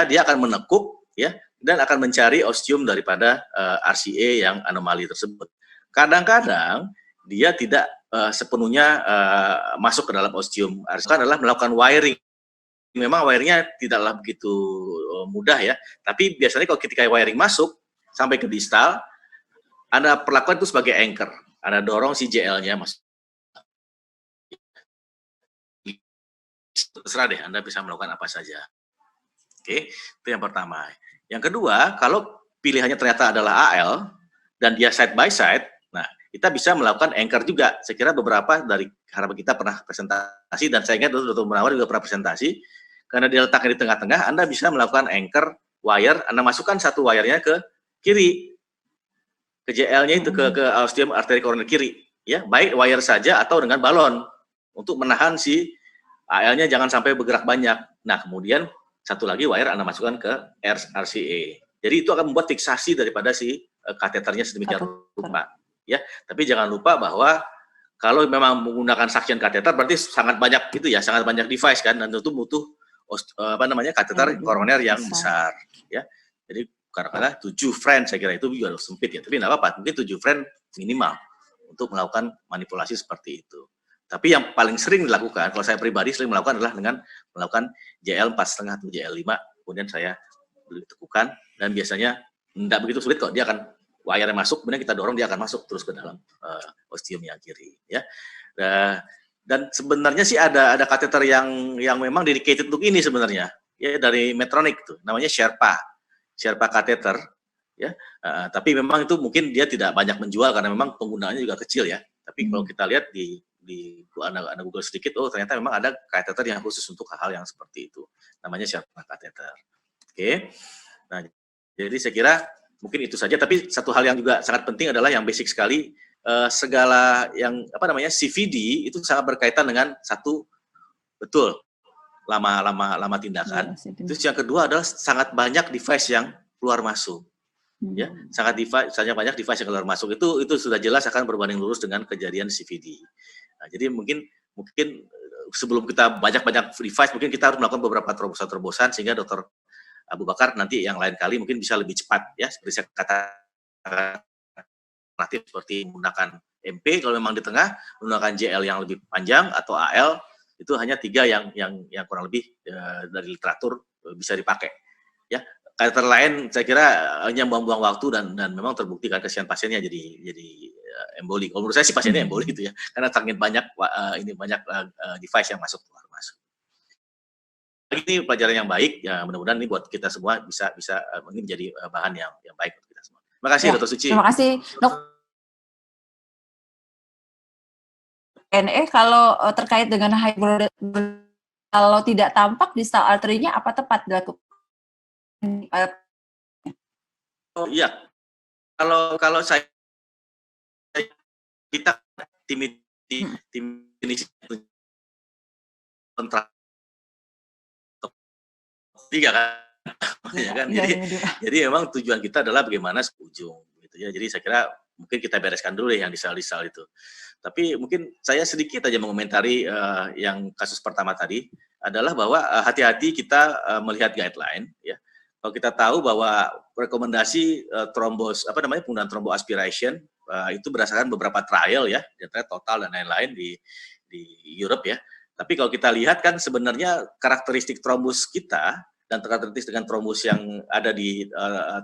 dia akan menekuk, ya, dan akan mencari ostium daripada RCA yang anomali tersebut. Kadang-kadang dia tidak sepenuhnya masuk ke dalam ostium RCA, adalah melakukan wiring. Memang wiringnya tidaklah begitu mudah ya, tapi biasanya kalau ketika wiring masuk sampai ke distal, Anda perlakukan itu sebagai anchor, Anda dorong si JL-nya masuk. Terserah deh, Anda bisa melakukan apa saja. Oke, itu yang pertama. Yang kedua, kalau pilihannya ternyata adalah AL dan dia side by side, nah kita bisa melakukan anchor juga. Saya kira beberapa dari harapan kita pernah presentasi, dan saya ingat Dr. Munawar juga pernah presentasi, karena dia letaknya di tengah-tengah, Anda bisa melakukan anchor wire, Anda masukkan satu wire-nya ke kiri, ke JL-nya itu, ke ostium arteri koroner kiri, ya, baik wire saja atau dengan balon, untuk menahan si AL-nya jangan sampai bergerak banyak. Nah, kemudian satu lagi wire Anda masukkan ke RCA. Jadi itu akan membuat fiksasi daripada si kateternya sedemikian rupa. Ya, tapi jangan lupa bahwa kalau memang menggunakan suction kateter berarti sangat banyak gitu ya, sangat banyak device kan, dan tentu butuh kateter koroner yang besar. Ya, jadi karena 7 friend saya kira itu juga sempit ya. Tapi tidak apa-apa, mungkin 7 friend minimal untuk melakukan manipulasi seperti itu. Tapi yang paling sering dilakukan, kalau saya pribadi sering melakukan adalah dengan melakukan JL 4,5 atau JL 5, kemudian saya tekukan, dan biasanya tidak begitu sulit kok, dia akan wire masuk, kemudian kita dorong, dia akan masuk terus ke dalam ostium yang kiri. Ya. Dan sebenarnya sih ada kateter yang memang dedicated untuk ini sebenarnya, ya, dari Medtronic tuh, namanya Sherpa kateter. Ya, tapi memang itu mungkin dia tidak banyak menjual karena memang penggunaannya juga kecil ya. Tapi kalau kita lihat di Anda Google sedikit, oh ternyata memang ada kateter yang khusus untuk hal-hal yang seperti itu. Namanya Sherpa kateter. Oke. Nah, jadi saya kira mungkin itu saja. Tapi satu hal yang juga sangat penting adalah yang basic sekali, segala yang CVD itu sangat berkaitan dengan satu, betul, lama tindakan. Terus yang kedua adalah sangat banyak device yang keluar masuk. Ya, sangat banyak device yang keluar masuk, itu sudah jelas akan berbanding lurus dengan kejadian CVD. Nah, jadi mungkin sebelum kita banyak device, mungkin kita harus melakukan beberapa terobosan sehingga Dr. Abu Bakar nanti yang lain kali mungkin bisa lebih cepat ya, seperti saya katakan, alternatif seperti menggunakan MP kalau memang di tengah, menggunakan JL yang lebih panjang atau AL, itu hanya 3 yang kurang lebih dari literatur bisa dipakai. Ya, kateter lain saya kira hanya buang-buang waktu dan memang terbukti kan kesian pasiennya jadi emboli. Kalau menurut saya sih pasiennya emboli gitu ya, karena sangat banyak device yang masuk keluar masuk. Ini pelajaran yang baik ya, mudah-mudahan ini buat kita semua bisa ini menjadi bahan yang baik untuk kita semua. Terima kasih Dr. Suci. Terima kasih Dok. Kalau terkait dengan hybrid, kalau tidak tampak distal arterinya apa tepat dilakukan? Oh iya, kalau kita tim ini kontrak 3 kan, ya kan. Jadi memang tujuan kita adalah bagaimana ujung, gitu ya. Jadi saya kira mungkin kita bereskan dulu deh yang disal itu. Tapi mungkin saya sedikit aja mengomentari yang kasus pertama tadi adalah bahwa hati-hati kita melihat guideline ya. Kalau kita tahu bahwa rekomendasi penggunaan thromboaspiration itu berdasarkan beberapa trial ya, data total dan lain-lain di Europe ya. Tapi kalau kita lihat kan sebenarnya karakteristik trombus kita dan karakteristik dengan trombus yang ada di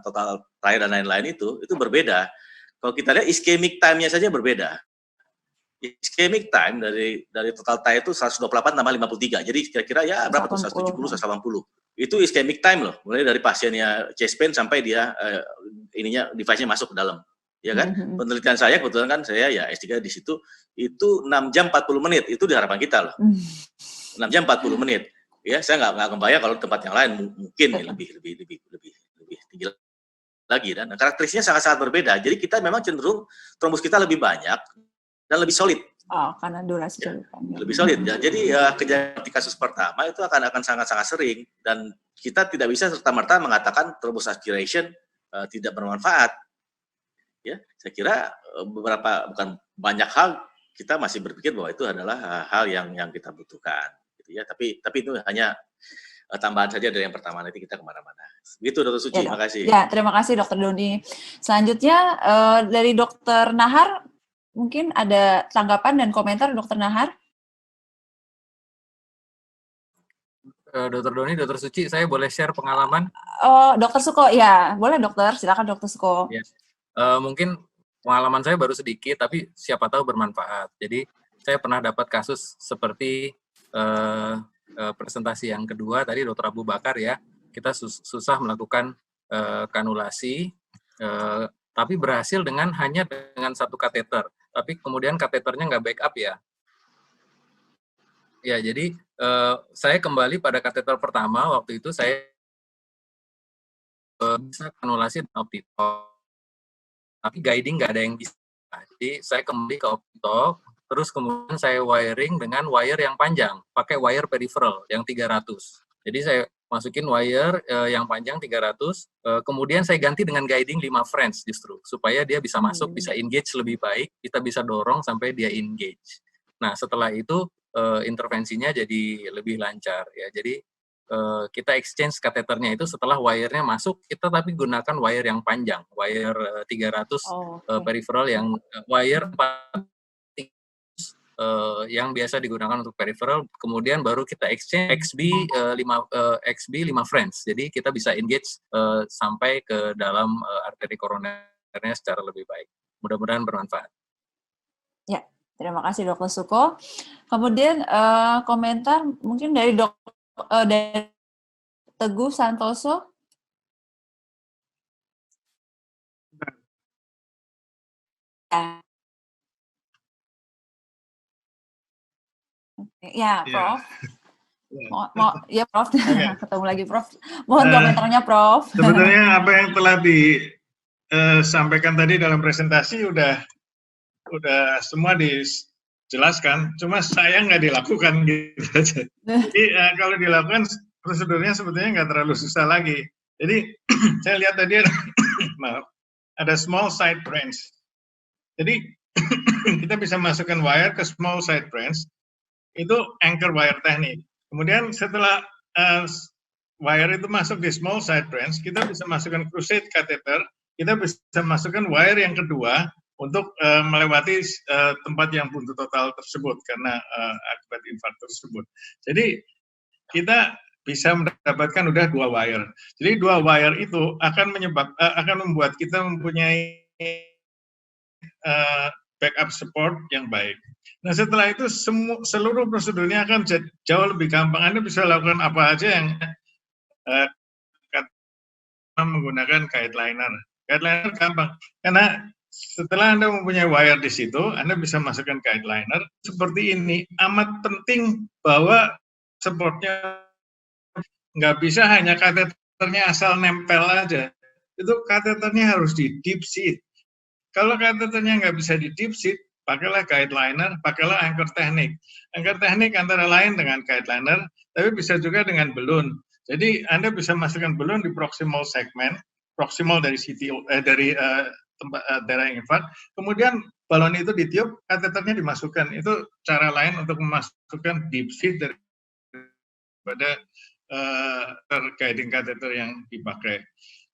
total trial dan lain-lain itu berbeda. Kalau kita lihat ischemic time-nya saja berbeda. ischemic time dari total time itu 128 tambah 53. Jadi kira-kira ya berapa tuh? 170, 180. Itu ischemic time loh, mulai dari pasiennya chest pain sampai dia device-nya masuk ke dalam. Ya kan? Penelitian saya kebetulan kan saya ya S3 di situ itu 6 jam 40 menit itu di harapan kita loh. 6 jam 40 menit. Ya, saya nggak kebayang kalau tempat yang lain mungkin ya, lebih tinggi lagi dan karakteristiknya sangat-sangat berbeda. Jadi kita memang cenderung trombus kita lebih banyak dan lebih solid. Oh, karena durasi lebih solid ya. Jadi kejadian di kasus pertama itu akan sangat-sangat sering dan kita tidak bisa serta-merta mengatakan thrombus aspiration tidak bermanfaat. Ya, saya kira bukan banyak hal kita masih berpikir bahwa itu adalah hal yang kita butuhkan, gitu ya. Tapi itu hanya tambahan saja dari yang pertama, nanti kita kemana-mana. Begitu Dr. Suci, terima kasih. Ya, terima kasih Dr. Doni. Selanjutnya dari Dr. Nahar, mungkin ada tanggapan dan komentar Dr. Nahar? Dr. Doni, Dr. Suci, saya boleh share pengalaman? Oh, Dr. Suko, ya. Boleh dokter, silakan Dr. Suko. Ya. Mungkin pengalaman saya baru sedikit, tapi siapa tahu bermanfaat. Jadi, saya pernah dapat kasus seperti presentasi yang kedua, tadi Dr. Abu Bakar ya, kita susah melakukan kanulasi, tapi berhasil hanya dengan satu kateter. Tapi kemudian kateternya nggak backup ya. Ya, jadi saya kembali pada kateter pertama, waktu itu saya bisa kanulasi dengan Optitalk, tapi guiding nggak ada yang bisa. Jadi saya kembali ke Optitalk, terus kemudian saya wiring dengan wire yang panjang, pakai wire peripheral yang 300. Jadi saya masukin wire yang panjang 300, kemudian saya ganti dengan guiding 5 French justru, supaya dia bisa masuk, bisa engage lebih baik, kita bisa dorong sampai dia engage. Nah, setelah itu intervensinya jadi lebih lancar ya. Jadi kita exchange kateternya itu setelah wire-nya masuk, kita tapi gunakan wire yang panjang, wire 300 peripheral yang wire 4 yang biasa digunakan untuk peripheral, kemudian baru kita exchange XB 5 French. Jadi kita bisa engage sampai ke dalam arteri koronernya secara lebih baik. Mudah-mudahan bermanfaat. Ya, terima kasih Dr. Suko. Kemudian komentar mungkin dari dari Teguh Santoso. Ya, Prof. Ya, Prof. Ketemu lagi, Prof. Mohon komentarnya, Prof. Sebenarnya apa yang telah disampaikan tadi dalam presentasi udah semua dijelaskan, cuma saya nggak dilakukan gitu aja. Jadi kalau dilakukan prosedurnya sebetulnya nggak terlalu susah lagi. Jadi saya lihat tadi ada small side branch. Jadi kita bisa masukkan wire ke small side branch, itu anchor wire teknik. Kemudian setelah wire itu masuk di small side branch, kita bisa masukkan crusade catheter, kita bisa masukkan wire yang kedua untuk melewati tempat yang buntu total tersebut karena akibat infark tersebut. Jadi kita bisa mendapatkan udah 2 wire. Jadi 2 wire itu akan membuat kita mempunyai backup support yang baik. Nah, setelah itu seluruh prosedurnya akan jauh lebih gampang. Anda bisa lakukan apa aja yang menggunakan guide liner. Guide liner gampang karena setelah Anda mempunyai wire di situ, Anda bisa masukkan guide liner seperti ini. Amat penting bahwa supportnya nggak bisa hanya kateternya asal nempel aja. Itu kateternya harus di deep seat. Kalau kateternya nggak bisa di deep seat, pakailah guide liner, pakailah anchor teknik. Anchor teknik antara lain dengan guide liner, tapi bisa juga dengan balloon. Jadi Anda bisa masukkan balloon di proximal segment, proximal dari dari tempat daerah yang infark. Kemudian balon itu ditiup, kateternya dimasukkan. Itu cara lain untuk memasukkan deep seat daripada guiding kateter yang dipakai.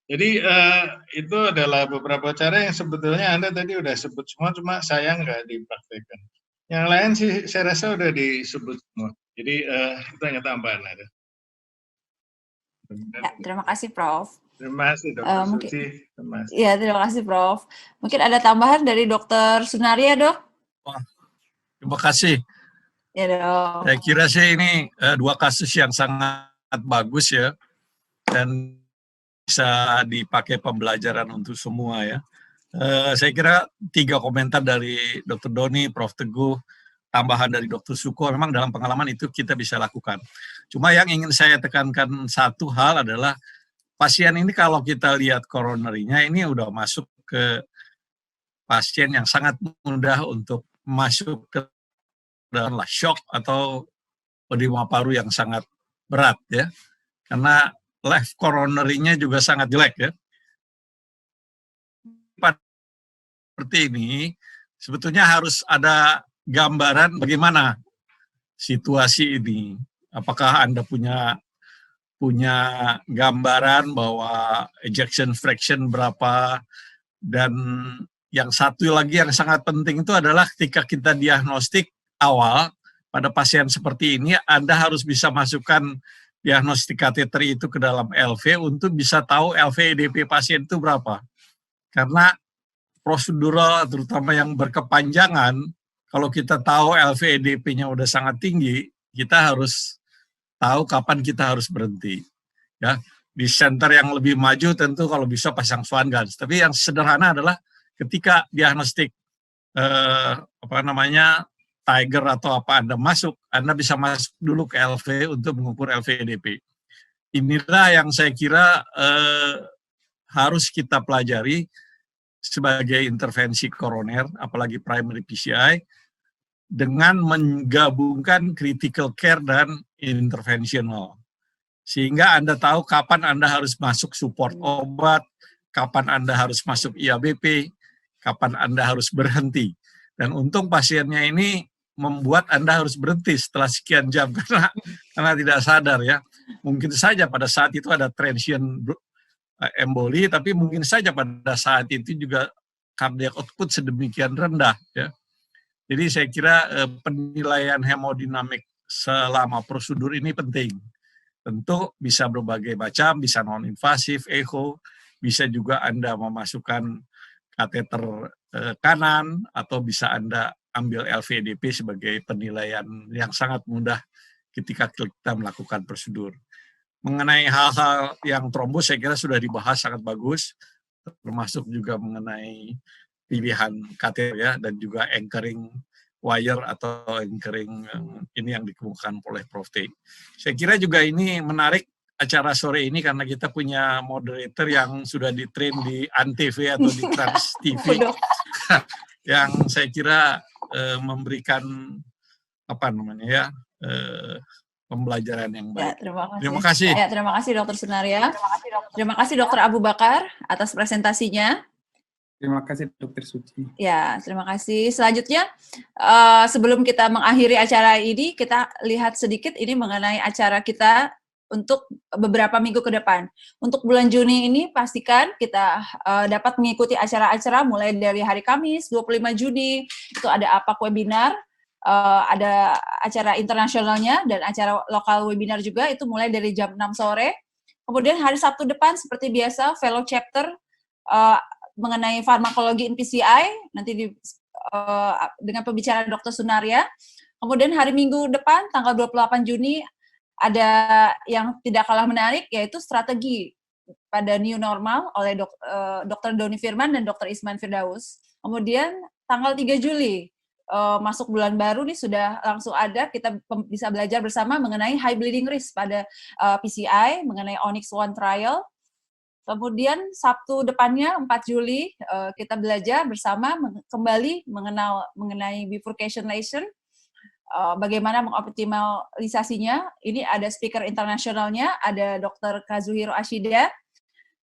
Jadi itu adalah beberapa cara yang sebetulnya Anda tadi udah sebut semua, cuma saya nggak dipraktekkan. Yang lain sih saya rasa udah disebut semua. Jadi itu hanya tambahan ada. Ya, terima kasih, Prof. Terima kasih, Dr. Suci. Ya, terima kasih, Prof. Mungkin ada tambahan dari Dr. Sunaria, Dok? Terima kasih. Ya dong. Saya kira sih ini dua kasus yang sangat bagus ya, dan bisa dipakai pembelajaran untuk semua ya. Saya kira 3 komentar dari Dr. Doni, Prof. Teguh, tambahan dari Dr. Suko, memang dalam pengalaman itu kita bisa lakukan. Cuma yang ingin saya tekankan satu hal adalah pasien ini kalau kita lihat koronerinya ini udah masuk ke pasien yang sangat mudah untuk masuk ke dalam shock atau edema paru yang sangat berat ya, karena left coronary-nya juga sangat jelek ya. Seperti ini sebetulnya harus ada gambaran bagaimana situasi ini. Apakah Anda punya gambaran bahwa ejection fraction berapa, dan yang satu lagi yang sangat penting itu adalah ketika kita diagnostik awal pada pasien seperti ini, Anda harus bisa masukkan diagnostik kateter itu ke dalam LV untuk bisa tahu LV-EDP pasien itu berapa. Karena prosedural terutama yang berkepanjangan, kalau kita tahu LV-EDP-nya udah sangat tinggi, kita harus tahu kapan kita harus berhenti. Ya, di center yang lebih maju tentu kalau bisa pasang swan guns. Tapi yang sederhana adalah ketika diagnostik Tiger atau apa Anda masuk, Anda bisa masuk dulu ke LV untuk mengukur LV-EDP. Inilah yang saya kira harus kita pelajari sebagai intervensi koroner, apalagi primary PCI, dengan menggabungkan critical care dan interventional. Sehingga Anda tahu kapan Anda harus masuk support obat, kapan Anda harus masuk IABP, kapan Anda harus berhenti. Dan untung pasiennya ini membuat Anda harus berhenti setelah sekian jam karena tidak sadar ya. Mungkin saja pada saat itu ada transient emboli, tapi mungkin saja pada saat itu juga cardiac output sedemikian rendah ya. Jadi saya kira penilaian hemodinamik selama prosedur ini penting. Tentu bisa berbagai macam, bisa non-invasif, echo, bisa juga Anda memasukkan kateter kanan, atau bisa Anda ambil LV-EDP sebagai penilaian yang sangat mudah ketika kita melakukan prosedur. Mengenai hal-hal yang trombos saya kira sudah dibahas sangat bagus, termasuk juga mengenai pilihan kateter ya, dan juga anchoring wire atau anchoring ini yang dikemukakan oleh Prof. T. Saya kira juga ini menarik acara sore ini karena kita punya moderator yang sudah di-train di ANTV atau di Trans TV yang saya kira memberikan pembelajaran yang baik. Ya, terima kasih. Ya, terima kasih Dr. Sunaria. Terima kasih Dr. Abu Bakar atas presentasinya. Terima kasih Dr. Suci. Ya, terima kasih. Selanjutnya, sebelum kita mengakhiri acara ini, kita lihat sedikit ini mengenai acara kita untuk beberapa minggu ke depan. Untuk bulan Juni ini, pastikan kita dapat mengikuti acara-acara mulai dari hari Kamis, 25 Juni, itu ada APAK webinar, ada acara internasionalnya, dan acara lokal webinar juga, itu mulai dari jam 6 sore. Kemudian hari Sabtu depan, seperti biasa, fellow chapter, mengenai farmakologi in PCI, nanti dengan pembicara Dr. Sunaria. Kemudian hari Minggu depan, tanggal 28 Juni, ada yang tidak kalah menarik, yaitu strategi pada new normal oleh Dr. Doni Firman dan Dr. Isman Firdaus. Kemudian tanggal 3 Juli, masuk bulan baru nih sudah langsung ada, kita bisa belajar bersama mengenai high bleeding risk pada PCI, mengenai Onyx One trial. Kemudian Sabtu depannya 4 Juli kita belajar bersama kembali mengenai bifurcation lesion, bagaimana mengoptimalisasinya. Ini ada speaker internasionalnya, ada Dr. Kazuhiro Ashida.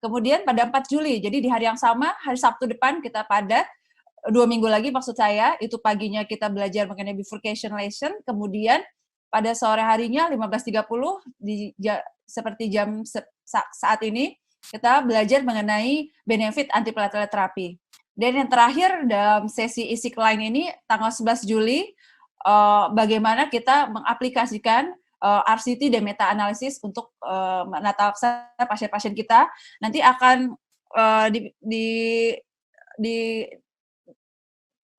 Kemudian pada 4 Juli, jadi di hari yang sama, hari Sabtu depan kita padat, 2 minggu lagi maksud saya, itu paginya kita belajar mengenai bifurcation lesion, kemudian pada sore harinya 15.30, seperti jam saat ini, kita belajar mengenai benefit antiplatelet terapi. Dan yang terakhir dalam sesi ISIC line ini, tanggal 11 Juli, bagaimana kita mengaplikasikan RCT dan meta-analisis untuk menata pasien-pasien kita. Nanti akan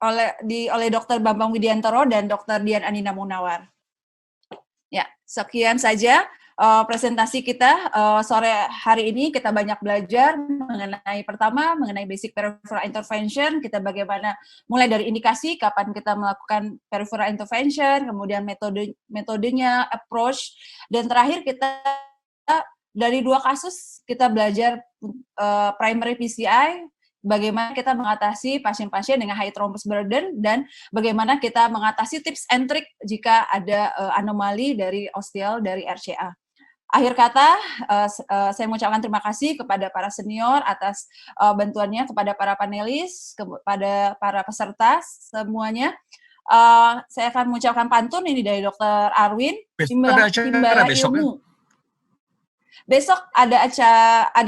oleh Dr. Bambang Widiantoro dan Dr. Dian Anina Munawar. Ya, sekian saja presentasi kita sore hari ini. Kita banyak belajar mengenai basic peripheral intervention, kita bagaimana mulai dari indikasi kapan kita melakukan peripheral intervention, kemudian metodenya, approach, dan terakhir kita dari 2 kasus kita belajar primary PCI, bagaimana kita mengatasi pasien-pasien dengan high thrombus burden, dan bagaimana kita mengatasi tips and trick jika ada anomali dari ostial dari RCA. Akhir kata, saya mengucapkan terima kasih kepada para senior atas bantuannya, kepada para panelis, kepada para peserta semuanya. Saya akan mengucapkan pantun ini dari Dr. Arwin. Ada acara besok ilmu. Besok ada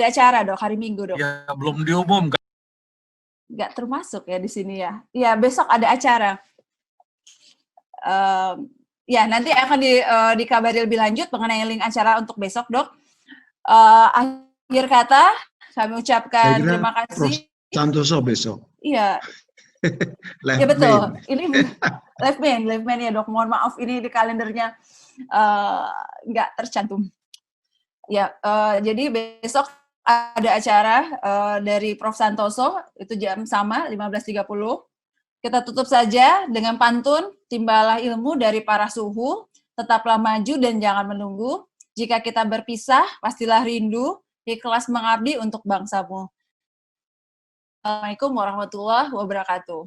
acara, Dok, hari Minggu, Dok. Ya, belum diumumkan. Nggak termasuk ya di sini ya. Ya, besok ada acara. Ya, nanti akan dikabari lebih lanjut mengenai link acara untuk besok, Dok. Akhir kata, kami ucapkan terima kasih. Santoso besok. Iya. Ya betul. Ini live main ya, Dok. Mohon maaf, ini di kalendernya nggak tercantum. Ya, jadi besok ada acara dari Prof. Santoso, itu jam sama, 15.30. Kita tutup saja dengan pantun, timbalah ilmu dari para suhu, tetaplah maju dan jangan menunggu. Jika kita berpisah, pastilah rindu, ikhlas mengabdi untuk bangsamu. Assalamualaikum warahmatullahi wabarakatuh.